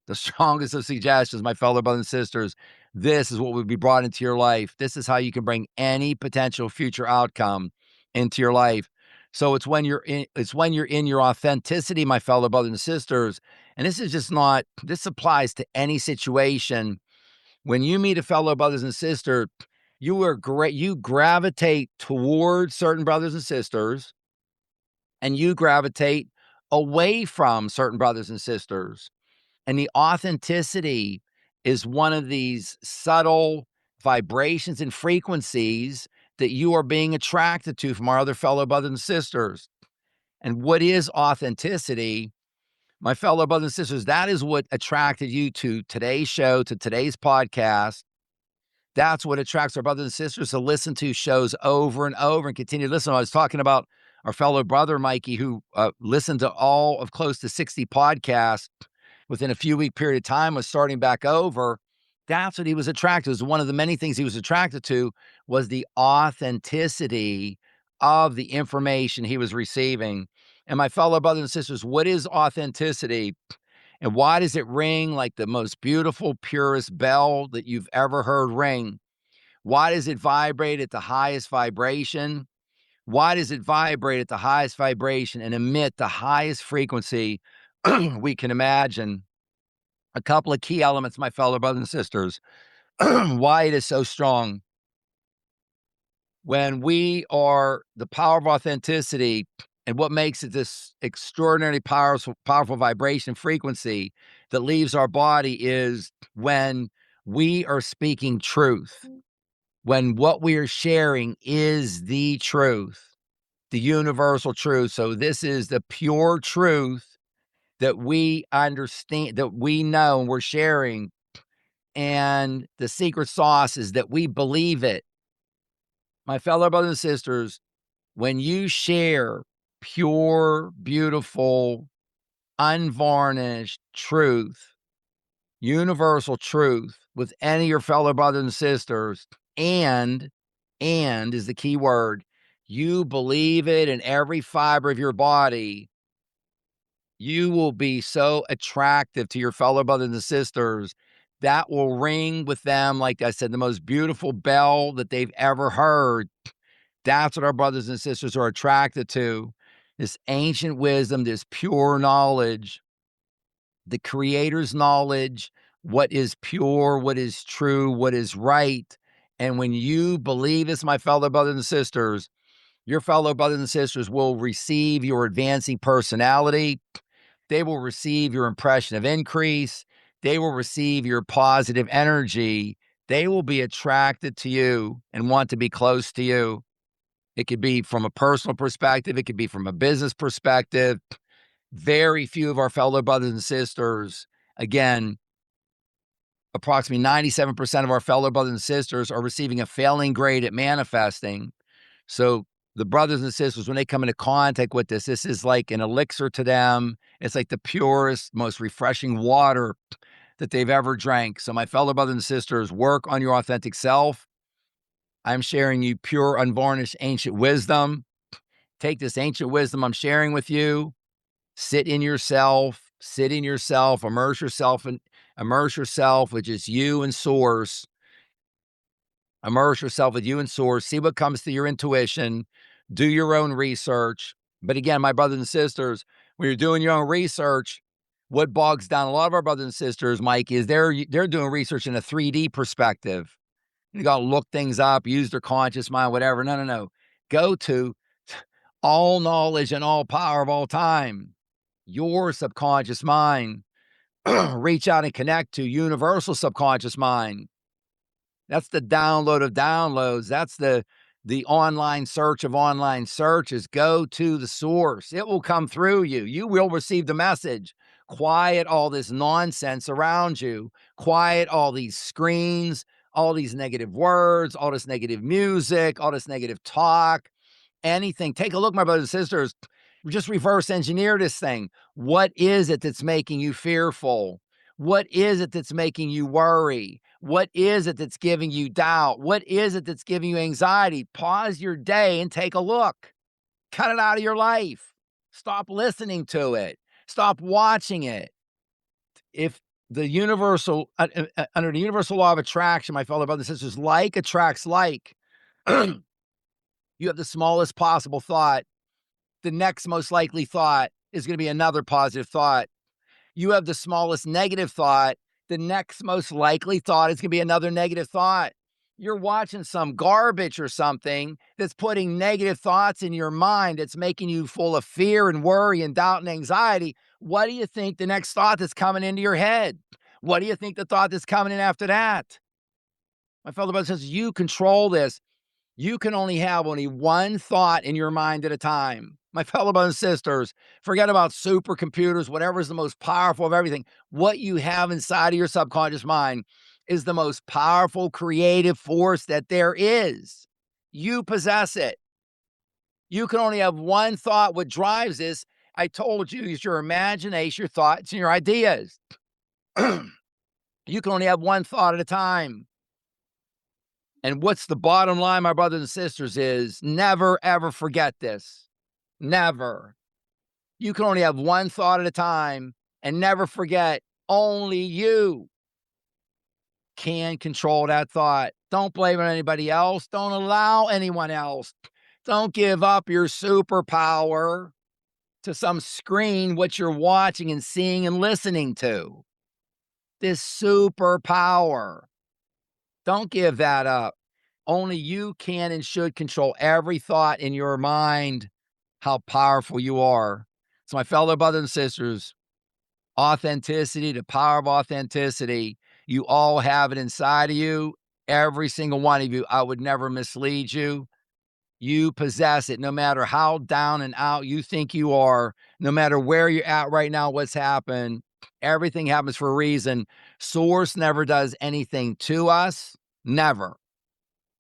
The strongest of suggestions, my fellow brothers and sisters, this is what will be brought into your life. This is how you can bring any potential future outcome into your life. So it's when you're in your authenticity, my fellow brothers and sisters. And this applies to any situation. When you meet a fellow brothers and sister, you gravitate towards certain brothers and sisters, and you gravitate away from certain brothers and sisters. And the authenticity is one of these subtle vibrations and frequencies that you are being attracted to from our other fellow brothers and sisters. And what is authenticity? My fellow brothers and sisters, that is what attracted you to today's show, to today's podcast. That's what attracts our brothers and sisters to listen to shows over and over and continue to listen. I was talking about our fellow brother, Mikey, who listened to all of close to 60 podcasts within a few week period of time, was starting back over. That's what he was attracted to. It was one of the many things he was attracted to, was the authenticity of the information he was receiving. And my fellow brothers and sisters, what is authenticity? And why does it ring like the most beautiful, purest bell that you've ever heard ring? Why does it vibrate at the highest vibration? Why does it vibrate at the highest vibration and emit the highest frequency we can imagine? A couple of key elements, my fellow brothers and sisters, why it is so strong. When we are the power of authenticity, and what makes it this extraordinarily powerful vibration frequency that leaves our body, is when we are speaking truth, when what we are sharing is the truth, the universal truth. So this is the pure truth that we understand, that we know, and we're sharing. And the secret sauce is that we believe it. My fellow brothers and sisters, when you share pure, beautiful, unvarnished truth, universal truth with any of your fellow brothers and sisters, and is the key word, you believe it in every fiber of your body, you will be so attractive to your fellow brothers and sisters that will ring with them, like I said, the most beautiful bell that they've ever heard. That's what our brothers and sisters are attracted to, this ancient wisdom, this pure knowledge, the Creator's knowledge, what is pure, what is true, what is right. And when you believe this, my fellow brothers and sisters, your fellow brothers and sisters will receive your advancing personality. They will receive your impression of increase. They will receive your positive energy. They will be attracted to you and want to be close to you. It could be from a personal perspective. It could be from a business perspective. Very few of our fellow brothers and sisters, again, approximately 97% of our fellow brothers and sisters are receiving a failing grade at manifesting. So the brothers and sisters, when they come into contact with this is like an elixir to them. It's like the purest, most refreshing water that they've ever drank. So my fellow brothers and sisters, work on your authentic self. I'm sharing you pure, unvarnished, ancient wisdom. Take this ancient wisdom I'm sharing with you. Sit in yourself, immerse yourself with just you and source. Immerse yourself with you and source. See what comes to your intuition. Do your own research. But again, my brothers and sisters, when you're doing your own research, what bogs down a lot of our brothers and sisters, Mike, is they're doing research in a 3D perspective. You got to look things up, use their conscious mind, whatever. No. Go to all knowledge and all power of all time, your subconscious mind. Reach out and connect to universal subconscious mind. That's the download of downloads. That's the online search of online searches. Go to the source. It will come through you. You will receive the message. Quiet all this nonsense around you. Quiet all these screens, all these negative words, all this negative music, all this negative talk, anything. Take a look, my brothers and sisters. Just reverse engineer this thing. What is it that's making you fearful? What is it that's making you worry? What is it that's giving you doubt? What is it that's giving you anxiety? Pause your day and take a look. Cut it out of your life. Stop listening to it. Stop watching it. If the universal, under the universal law of attraction, my fellow brothers and sisters, like attracts like. You have the smallest possible thought. The next most likely thought is going to be another positive thought. You have the smallest negative thought, the next most likely thought is going to be another negative thought. You're watching some garbage or something that's putting negative thoughts in your mind, that's making you full of fear and worry and doubt and anxiety. What do you think the next thought that's coming into your head? What do you think the thought that's coming in after that? My fellow brother says, you control this. You can only have only one thought in your mind at a time. My fellow brothers and sisters, forget about supercomputers, whatever is the most powerful of everything. What you have inside of your subconscious mind is the most powerful creative force that there is. You possess it. You can only have one thought. What drives this, I told you, is your imagination, your thoughts, and your ideas. You can only have one thought at a time. And what's the bottom line, my brothers and sisters, is never, ever forget this. Never. You can only have one thought at a time, and never forget, only you can control that thought. Don't blame it on anybody else. Don't allow anyone else. Don't give up your superpower to some screen, what you're watching and seeing and listening to. This superpower. Don't give that up. Only you can and should control every thought in your mind, how powerful you are. So my fellow brothers and sisters, authenticity, the power of authenticity, you all have it inside of you, every single one of you. I would never mislead you. You possess it, no matter how down and out you think you are, no matter where you're at right now, what's happened. Everything happens for a reason. Source never does anything to us, never.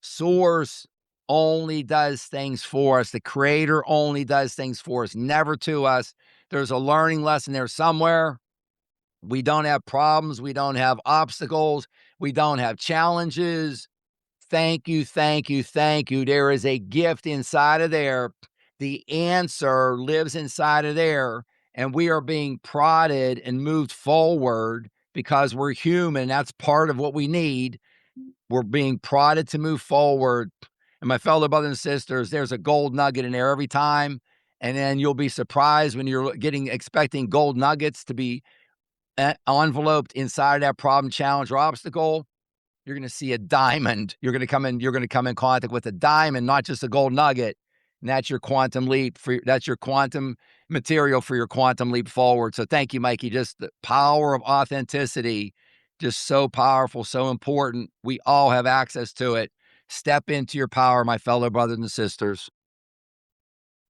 Source only does things for us. The Creator only does things for us, never to us. There's a learning lesson there somewhere. We don't have problems. We don't have obstacles. We don't have challenges. Thank you, thank you, thank you. There is a gift inside of there. The answer lives inside of there. And we are being prodded and moved forward because we're human. That's part of what we need. We're being prodded to move forward. And my fellow brothers and sisters, there's a gold nugget in there every time. And then you'll be surprised when you're expecting gold nuggets to be enveloped inside that problem, challenge, or obstacle. You're going to see a diamond. You're going to come in contact with a diamond, not just a gold nugget. And that's your quantum leap that's your quantum material for your quantum leap forward. So thank you, Mikey. Just the power of authenticity, just so powerful, so important. We all have access to it. Step into your power, my fellow brothers and sisters.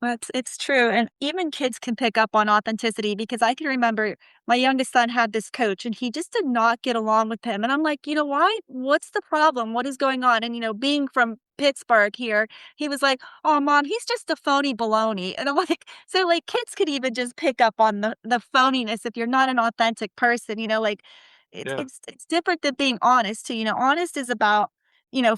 Well, it's true, and even kids can pick up on authenticity because I can remember my youngest son had this coach, and he just did not get along with him, and I'm like, "You know, why? What's the problem? What is going on?" And, being from Pittsburgh here, he was like, "Oh, mom, he's just a phony baloney," and I'm like so, like, kids could even just pick up on the phoniness if you're not an authentic person, like, it's Yeah. it's it's different than being honest too, honest is about,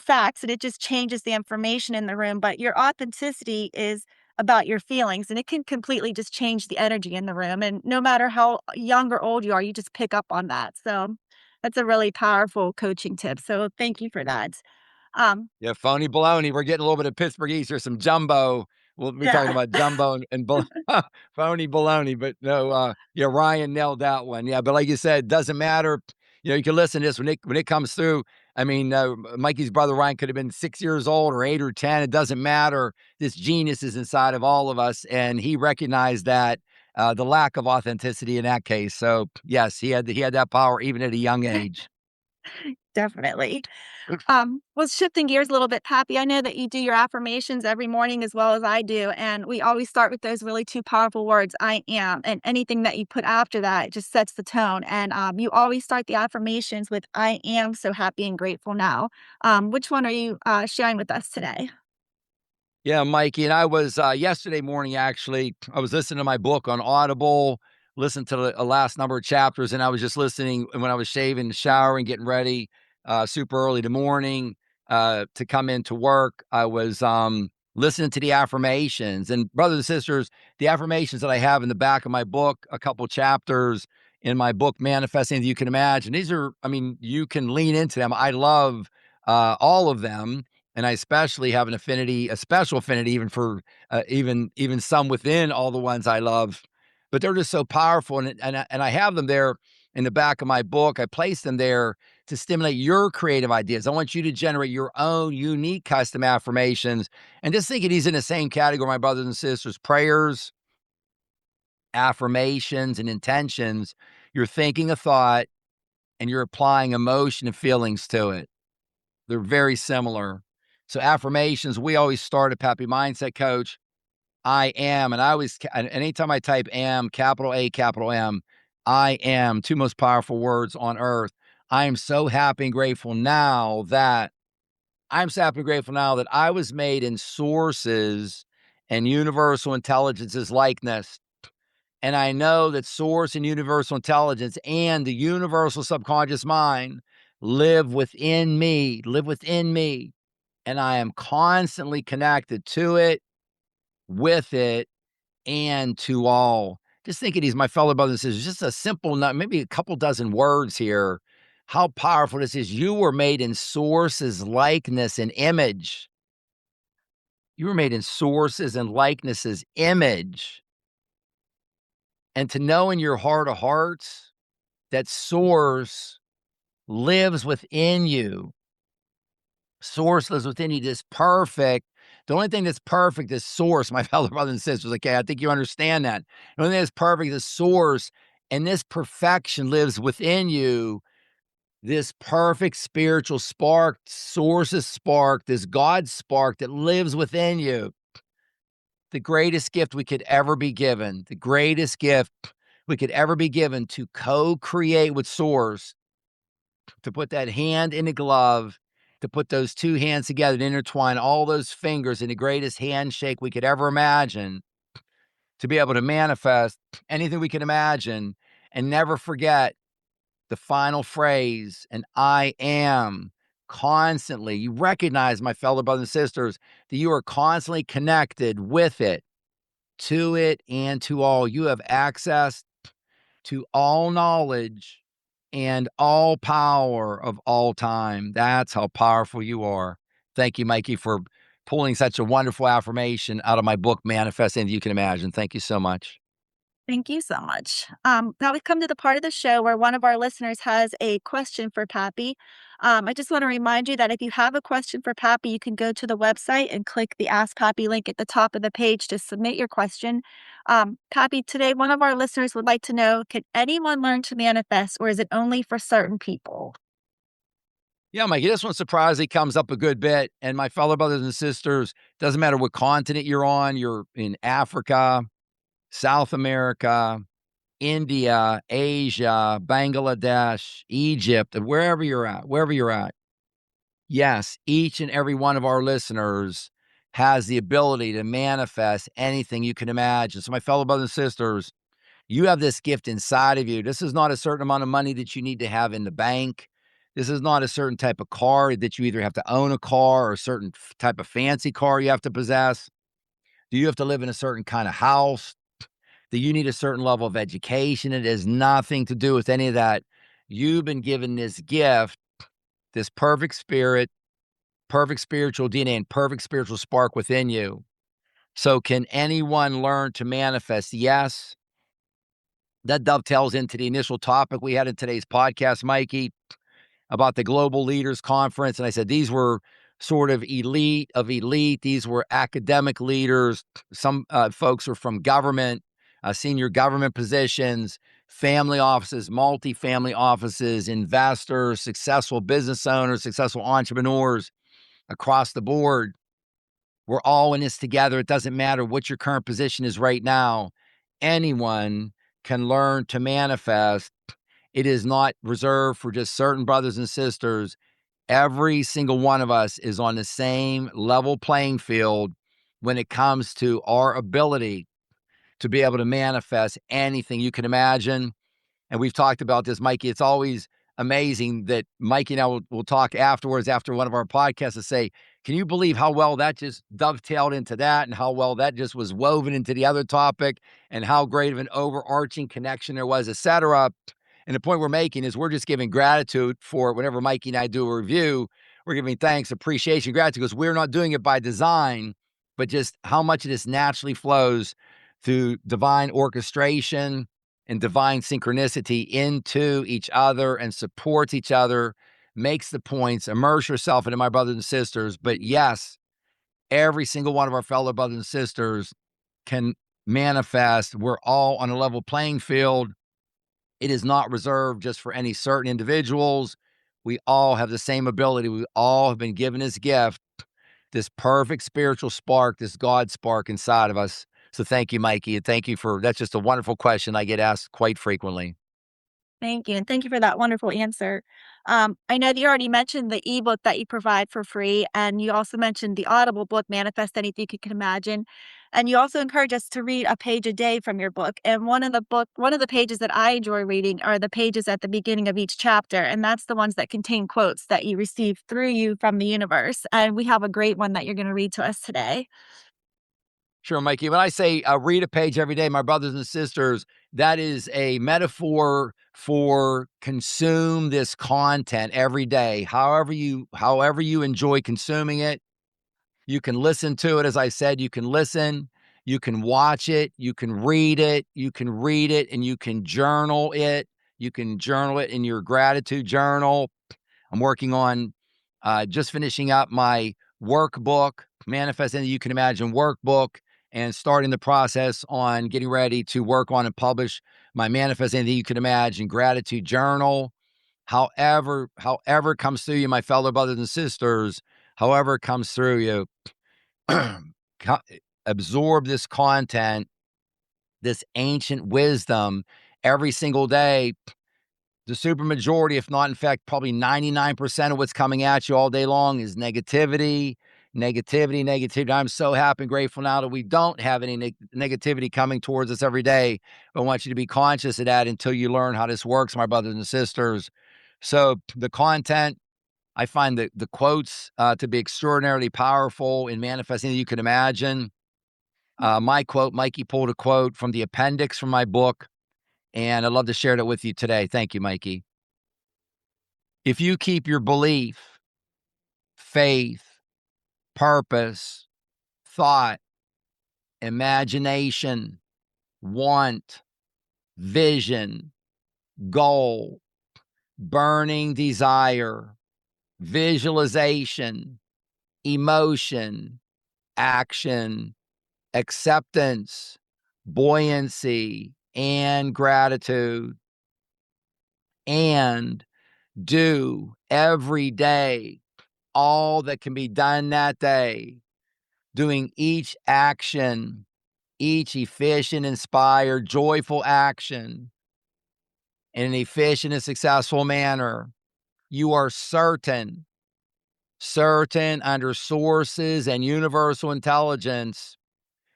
facts, and it just changes the information in the room, but your authenticity is about your feelings, and it can completely just change the energy in the room, and no matter how young or old you are, you just pick up on that, so that's a really powerful coaching tip, so thank you for that. Um, Yeah, phony baloney. We're getting a little bit of Pittsburgh East or some jumbo. We'll be talking yeah. about jumbo and phony baloney, but no, yeah, Ryan nailed that one. Yeah, but like you said, doesn't matter. You can listen to this when it comes through. I mean, Mikey's brother Ryan could have been 6 years old or 8 or 10. It doesn't matter. This genius is inside of all of us, and he recognized that the lack of authenticity in that case. So yes, he had that power even at a young age. Definitely. Well, shifting gears a little bit, Pappy, I know that you do your affirmations every morning as well as I do, and we always start with those really two powerful words, I am, and anything that you put after that just sets the tone. And you always start the affirmations with, I am so happy and grateful now. Which one are you sharing with us today? Yeah, Mikey, and I was yesterday morning actually. I was listening to my book on Audible, listened to the last number of chapters, and I was just listening when I was shaving, showering, getting ready, super early the morning to come into work. I was listening to the affirmations, and brothers and sisters, the affirmations that I have in the back of my book, a couple chapters in my book, Manifesting That You Can Imagine. These are, I mean, you can lean into them. I love all of them, and I especially have a special affinity, even for even some within all the ones I love. But they're just so powerful, and I have them there in the back of my book. I place them there to stimulate your creative ideas. I want you to generate your own unique custom affirmations, and just think of these in the same category, my brothers and sisters: prayers, affirmations, and intentions. You're thinking a thought, and you're applying emotion and feelings to it. They're very similar. So affirmations, we always start at Pappy Mindset Coach. I am, and I always, and anytime I type am, capital A, capital M, I am, two most powerful words on earth. I am so happy and grateful now that I was made in sources and universal intelligence's likeness. And I know that source and universal intelligence and the universal subconscious mind live within me. And I am constantly connected to it, with it, and to all. Just think of these, my fellow brothers and sisters, just a simple, maybe a couple dozen words here. How powerful this is. You were made in sources, likeness, and image. You were made in sources and likenesses, image. And to know in your heart of hearts that source lives within you. Source lives within you, this perfect. The only thing that's perfect is source, my fellow brothers and sisters. Okay, I think you understand that. The only thing that's perfect is source, and this perfection lives within you. This perfect spiritual spark, source's spark, this God spark that lives within you. The greatest gift we could ever be given, the greatest gift we could ever be given to co-create with source, to put that hand in a glove, to put those two hands together and intertwine all those fingers in the greatest handshake we could ever imagine, to be able to manifest anything we can imagine and never forget the final phrase, and I am constantly. You recognize, my fellow brothers and sisters, that you are constantly connected with it, to it, and to all. You have access to all knowledge and all power of all time. That's how powerful you are. Thank you, Mikey, for pulling such a wonderful affirmation out of my book, Manifest Anything You Can Imagine. Thank you so much. Thank you so much. Now we've come to the part of the show where one of our listeners has a question for Pappy. I just want to remind you that if you have a question for Pappy, you can go to the website and click the Ask Pappy link at the top of the page to submit your question. Pappy, today one of our listeners would like to know, can anyone learn to manifest or is it only for certain people? Yeah, Mikey, this one surprisingly comes up a good bit. And my fellow brothers and sisters, doesn't matter what continent you're in Africa, South America, India, Asia, Bangladesh, Egypt, wherever you're at. Yes, each and every one of our listeners has the ability to manifest anything you can imagine. So, my fellow brothers and sisters, you have this gift inside of you. This is not a certain amount of money that you need to have in the bank. This is not a certain type of car that you either have to own a car or a certain type of fancy car you have to possess. Do you have to live in a certain kind of house? Do you need a certain level of education? It has nothing to do with any of that. You've been given this gift, this perfect spirit, perfect spiritual DNA, and perfect spiritual spark within you. So, can anyone learn to manifest? Yes. That dovetails into the initial topic we had in today's podcast, Mikey, about the Global Leaders Conference. And I said these were sort of elite of elite. These were academic leaders. Some folks were from government, senior government positions, family offices, multi-family offices, investors, successful business owners, successful entrepreneurs across the board. We're all in this together. It doesn't matter what your current position is right now. Anyone can learn to manifest. It is not reserved for just certain brothers and sisters. Every single one of us is on the same level playing field when it comes to our ability to be able to manifest anything you can imagine. And we've talked about this, Mikey. It's always amazing that Mikey and I will talk afterwards after one of our podcasts to say, can you believe how well that just dovetailed into that and how well that just was woven into the other topic and how great of an overarching connection there was, et cetera. And the point we're making is we're just giving gratitude for whenever Mikey and I do a review, we're giving thanks, appreciation, gratitude because we're not doing it by design, but just how much of this naturally flows through divine orchestration and divine synchronicity into each other and supports each other, makes the points, immerse yourself into my brothers and sisters. But yes, every single one of our fellow brothers and sisters can manifest. We're all on a level playing field. It is not reserved just for any certain individuals. We all have the same ability. We all have been given this gift, this perfect spiritual spark, this God spark inside of us. So thank you, Mikey. And thank you for that's just a wonderful question I get asked quite frequently. Thank you, and thank you for that wonderful answer. I know that you already mentioned the ebook that you provide for free, and you also mentioned the Audible book, Manifest Anything You Can Imagine. And you also encourage us to read a page a day from your book. And one of the pages that I enjoy reading are the pages at the beginning of each chapter, and that's the ones that contain quotes that you receive through you from the universe. And we have a great one that you're going to read to us today. Sure, Mikey. When I say read a page every day, my brothers and sisters, that is a metaphor for consume this content every day. However you enjoy consuming it, you can listen to it. As I said, you can listen, you can watch it, you can read it, and you can journal it. You can journal it in your gratitude journal. I'm working on just finishing up my workbook, Manifest Anything You Can Imagine workbook, and starting the process on getting ready to work on and publish my Manifest Anything You Can Imagine gratitude journal. However it comes through you, my fellow brothers and sisters, however it comes through you, absorb this content, this ancient wisdom every single day. The supermajority, if not in fact, probably 99% of what's coming at you all day long is negativity, negativity, negativity. I'm so happy and grateful now that we don't have any negativity coming towards us every day. I want you to be conscious of that until you learn how this works, my brothers and sisters. So the content, I find the quotes to be extraordinarily powerful in manifesting that you can imagine. My quote, Mikey pulled a quote from the appendix from my book, and I'd love to share that with you today. Thank you, Mikey. If you keep your belief, faith, purpose, thought, imagination, want, vision, goal, burning desire, visualization, emotion, action, acceptance, buoyancy, and gratitude, and do every day all that can be done that day, doing each action, each efficient, inspired, joyful action in an efficient and successful manner. You are certain under sources and universal intelligence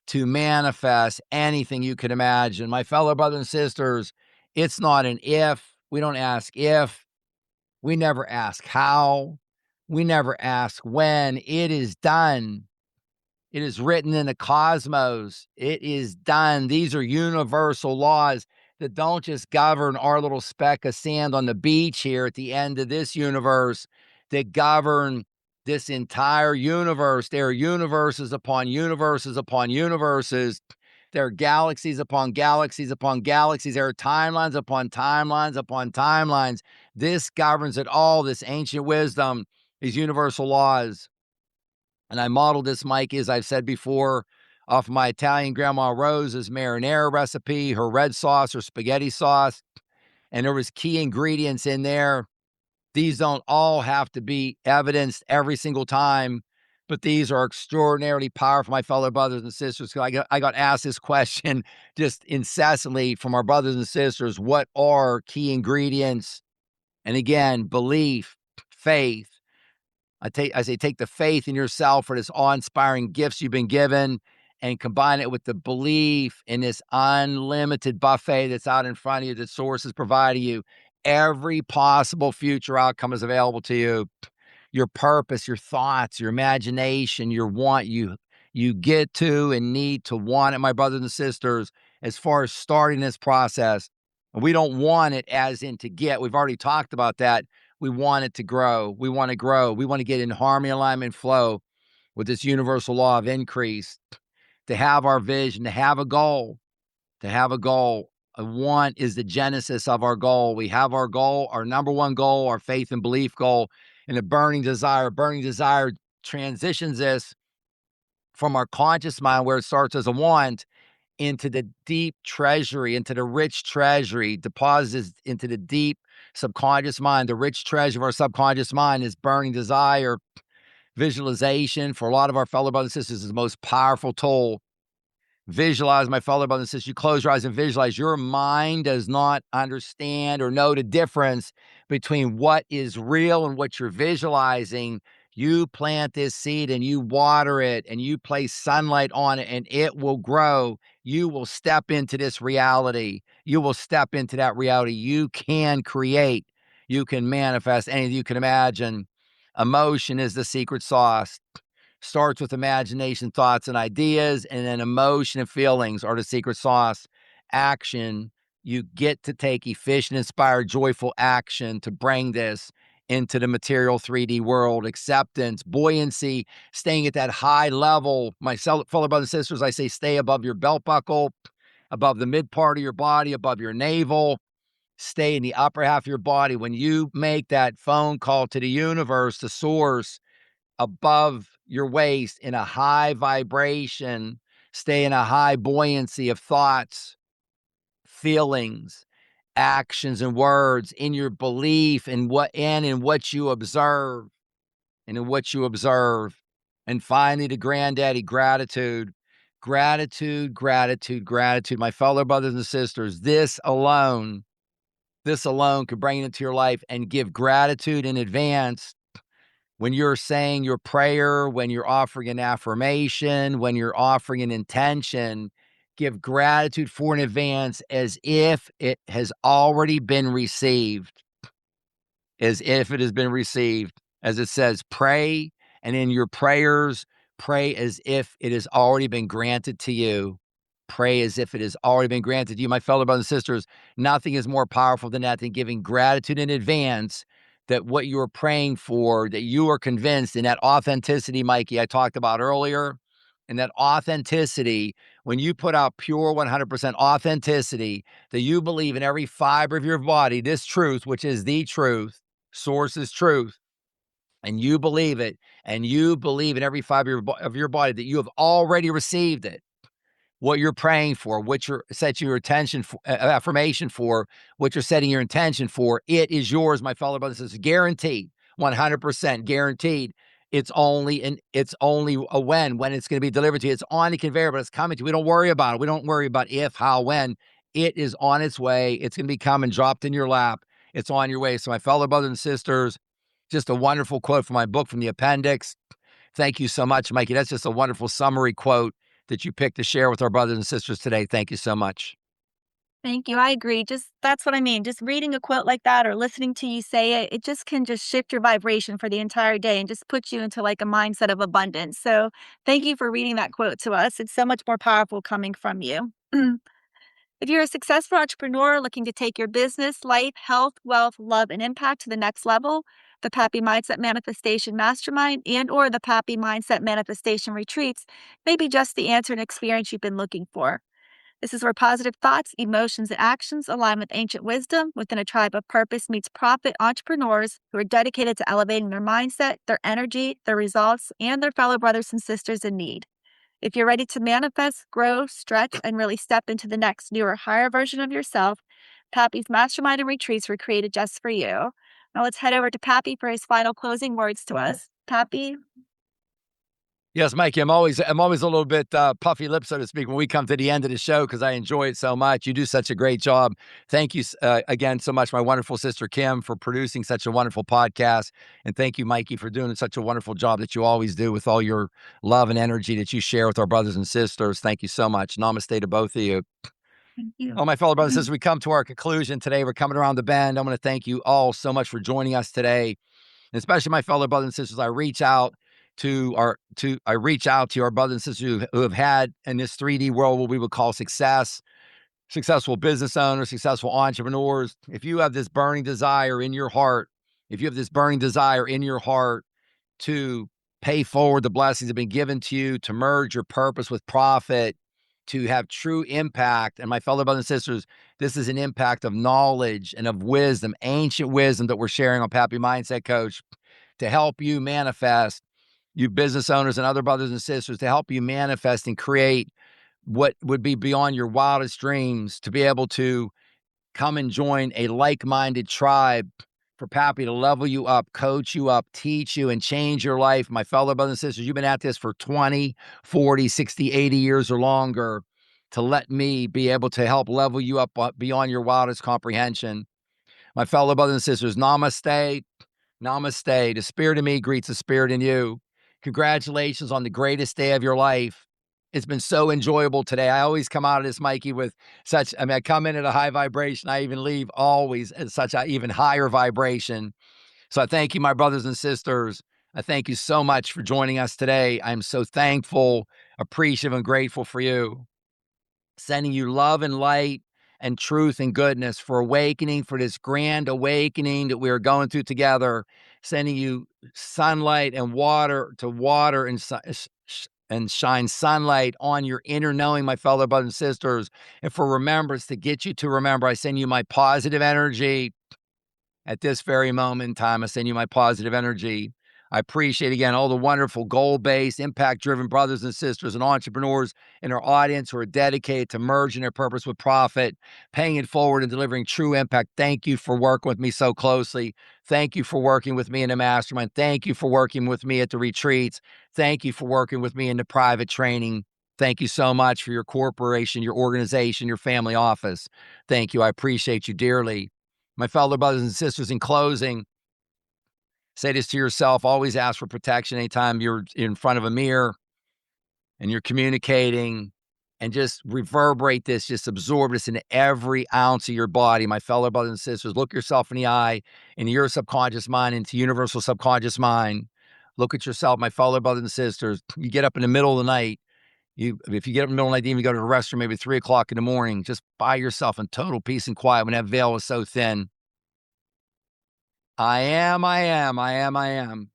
to manifest anything you could imagine. My fellow brothers and sisters, it's not an if. We don't ask if. We never ask how. We never ask when. It is done. It is written in the cosmos. It is done. These are universal laws that don't just govern our little speck of sand on the beach here at the end of this universe, that govern this entire universe. There are universes upon universes upon universes. There are galaxies upon galaxies upon galaxies. There are timelines upon timelines upon timelines. This governs it all, this ancient wisdom, these universal laws. And I modeled this, Mike, as I've said before, off my Italian Grandma Rose's marinara recipe, her red sauce, her spaghetti sauce. And there was key ingredients in there. These don't all have to be evidenced every single time, but these are extraordinarily powerful, my fellow brothers and sisters. I got asked this question just incessantly from our brothers and sisters. What are key ingredients? And again, belief, faith. I say, take the faith in yourself for this awe-inspiring gifts you've been given and combine it with the belief in this unlimited buffet that's out in front of you, that source is providing you. Every possible future outcome is available to you. Your purpose, your thoughts, your imagination, your want, you get to and need to want it, my brothers and sisters, as far as starting this process. And we don't want it as in to get. We've already talked about that. We want it to grow. We want to grow. We want to get in harmony, alignment, flow with this universal law of increase, to have our vision, to have a goal, to have a goal. A want is the genesis of our goal. We have our goal, our number one goal, our faith and belief goal, and a burning desire. Burning desire transitions this from our conscious mind, where it starts as a want, into the deep treasury, into the rich treasury, deposits into the deep subconscious mind. The rich treasure of our subconscious mind is burning desire. Visualization, for a lot of our fellow brothers and sisters, is the most powerful tool. Visualize, my fellow brothers and sisters. You close your eyes and visualize. Your mind does not understand or know the difference between what is real and what you're visualizing. You plant this seed and you water it and you place sunlight on it and it will grow. You will step into this reality. You will step into that reality. You can create. You can manifest anything you can imagine. Emotion is the secret sauce. Starts with imagination, thoughts, and ideas, and then emotion and feelings are the secret sauce. Action, you get to take efficient, inspired, joyful action to bring this into the material 3D world. Acceptance, buoyancy, staying at that high level. My fellow brothers and sisters, I say stay above your belt buckle, above the mid part of your body, above your navel. Stay in the upper half of your body. When you make that phone call to the universe, the source, above your waist in a high vibration, stay in a high buoyancy of thoughts, feelings, actions, and words, in your belief in what you observe, and in what you observe. And finally, to granddaddy, gratitude. Gratitude, gratitude, gratitude. My fellow brothers and sisters, this alone could bring it into your life, and give gratitude in advance. When you're saying your prayer, when you're offering an affirmation, when you're offering an intention, give gratitude for in advance, as if it has already been received. As if it has been received. As it says, pray, and in your prayers, pray as if it has already been granted to you. Pray as if it has already been granted to you. My fellow brothers and sisters, nothing is more powerful than that, than giving gratitude in advance that what you are praying for, that you are convinced in that authenticity, Mikey, I talked about earlier, and that authenticity, when you put out pure 100% authenticity, that you believe in every fiber of your body, this truth, which is the truth, source is truth, and you believe it, and you believe in every fiber of your body that you have already received it, what you're praying for, what you're set your attention for, affirmation for, what you're setting your intention for, it is yours, my fellow brothers. It's guaranteed, 100% guaranteed. It's only a when it's going to be delivered to you. It's on the conveyor, but it's coming to you. We don't worry about it. We don't worry about if, how, when. It is on its way. It's going to be coming, dropped in your lap. It's on your way. So, my fellow brothers and sisters, just a wonderful quote from my book from the appendix. Thank you so much, Mikey. That's just a wonderful summary quote that you picked to share with our brothers and sisters today. Thank you so much. Thank you. I agree. Just that's what I mean. Just reading a quote like that or listening to you say it, it just can just shift your vibration for the entire day and just put you into like a mindset of abundance. So thank you for reading that quote to us. It's so much more powerful coming from you. If you're a successful entrepreneur looking to take your business, life, health, wealth, love, and impact to the next level, the Pappy Mindset Manifestation Mastermind and or the Pappy Mindset Manifestation Retreats may be just the answer and experience you've been looking for. This is where positive thoughts, emotions, and actions align with ancient wisdom within a tribe of purpose meets profit entrepreneurs who are dedicated to elevating their mindset, their energy, their results, and their fellow brothers and sisters in need. If you're ready to manifest, grow, stretch, and really step into the next newer, higher version of yourself, Pappy's Mastermind and Retreats were created just for you. Now let's head over to Pappy for his final closing words to us. Pappy? Yes, Mikey, I'm always a little bit puffy lip, so to speak, when we come to the end of the show because I enjoy it so much. You do such a great job. Thank you again so much, my wonderful sister Kim, for producing such a wonderful podcast. And thank you, Mikey, for doing such a wonderful job that you always do with all your love and energy that you share with our brothers and sisters. Thank you so much. Namaste to both of you. Thank you. Oh, my fellow brothers and sisters, we come to our conclusion today. We're coming around the bend. I want to thank you all so much for joining us today. And especially my fellow brothers and sisters, I reach out to our brothers and sisters who have had in this 3D world what we would call successful business owners, successful entrepreneurs. If you have this burning desire in your heart, to pay forward the blessings that have been given to you, to merge your purpose with profit, to have true impact. And my fellow brothers and sisters, this is an impact of knowledge and of wisdom, ancient wisdom that we're sharing on Pappy Mindset Coach to help you manifest, you business owners and other brothers and sisters, to help you manifest and create what would be beyond your wildest dreams, to be able to come and join a like-minded tribe for Pappy to level you up, coach you up, teach you, and change your life. My fellow brothers and sisters, you've been at this for 20, 40, 60, 80 years or longer, to let me be able to help level you up beyond your wildest comprehension. My fellow brothers and sisters, namaste. Namaste. The spirit in me greets the spirit in you. Congratulations on the greatest day of your life. It's been so enjoyable today. I always come out of this, Mikey, with I come in at a high vibration. I even leave always at such an even higher vibration. So I thank you, my brothers and sisters. I thank you so much for joining us today. I'm so thankful, appreciative, and grateful for you. Sending you love and light and truth and goodness for awakening, for this grand awakening that we are going through together. Sending you sunlight and water to water and shine sunlight on your inner knowing, my fellow brothers and sisters. And for remembrance, to get you to remember, I send you my positive energy at this very moment in time. I send you my positive energy. I appreciate, again, all the wonderful goal-based, impact-driven brothers and sisters and entrepreneurs in our audience who are dedicated to merging their purpose with profit, paying it forward and delivering true impact. Thank you for working with me so closely. Thank you for working with me in the mastermind. Thank you for working with me at the retreats. Thank you for working with me in the private training. Thank you so much for your corporation, your organization, your family office. Thank you. I appreciate you dearly. My fellow brothers and sisters, in closing, say this to yourself. Always ask for protection anytime you're in front of a mirror and you're communicating, and just reverberate this, just absorb this into every ounce of your body. My fellow brothers and sisters, look yourself in the eye, into your subconscious mind, into universal subconscious mind. Look at yourself, my fellow brothers and sisters. You get up in the middle of the night. If you get up in the middle of the night, even go to the restroom, maybe 3 o'clock in the morning, just by yourself in total peace and quiet when that veil is so thin. I am, I am, I am, I am.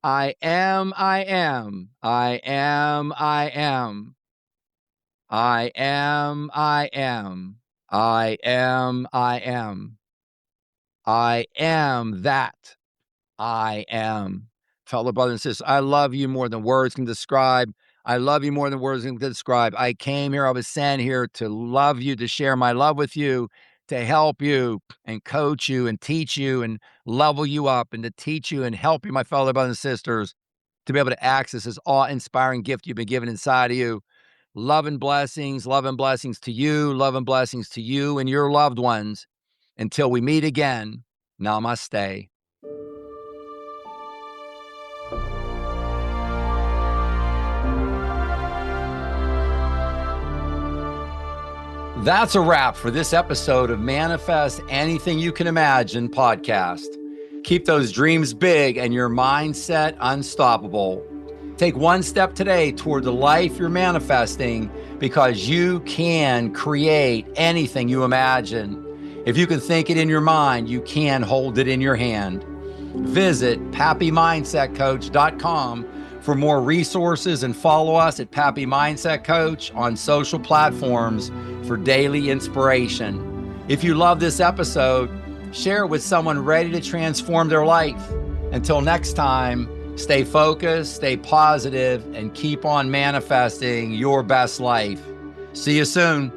I am, I am, I am, I am. I am, I am, I am, I am. I am that I am. Fellow brothers and sisters, I love you more than words can describe. I love you more than words can describe. I came here, I was sent here to love you, to share my love with you, to help you and coach you and teach you and level you up and to teach you and help you, my fellow brothers and sisters, to be able to access this awe-inspiring gift you've been given inside of you. Love and blessings to you, love and blessings to you and your loved ones. Until we meet again, namaste. That's a wrap for this episode of Manifest Anything You Can Imagine podcast. Keep those dreams big and your mindset unstoppable. Take one step today toward the life you're manifesting because you can create anything you imagine. If you can think it in your mind, you can hold it in your hand. Visit PapiMindsetCoach.com for more resources and follow us at Papi Mindset Coach on social platforms for daily inspiration. If you love this episode, share it with someone ready to transform their life. Until next time, stay focused, stay positive, and keep on manifesting your best life. See you soon.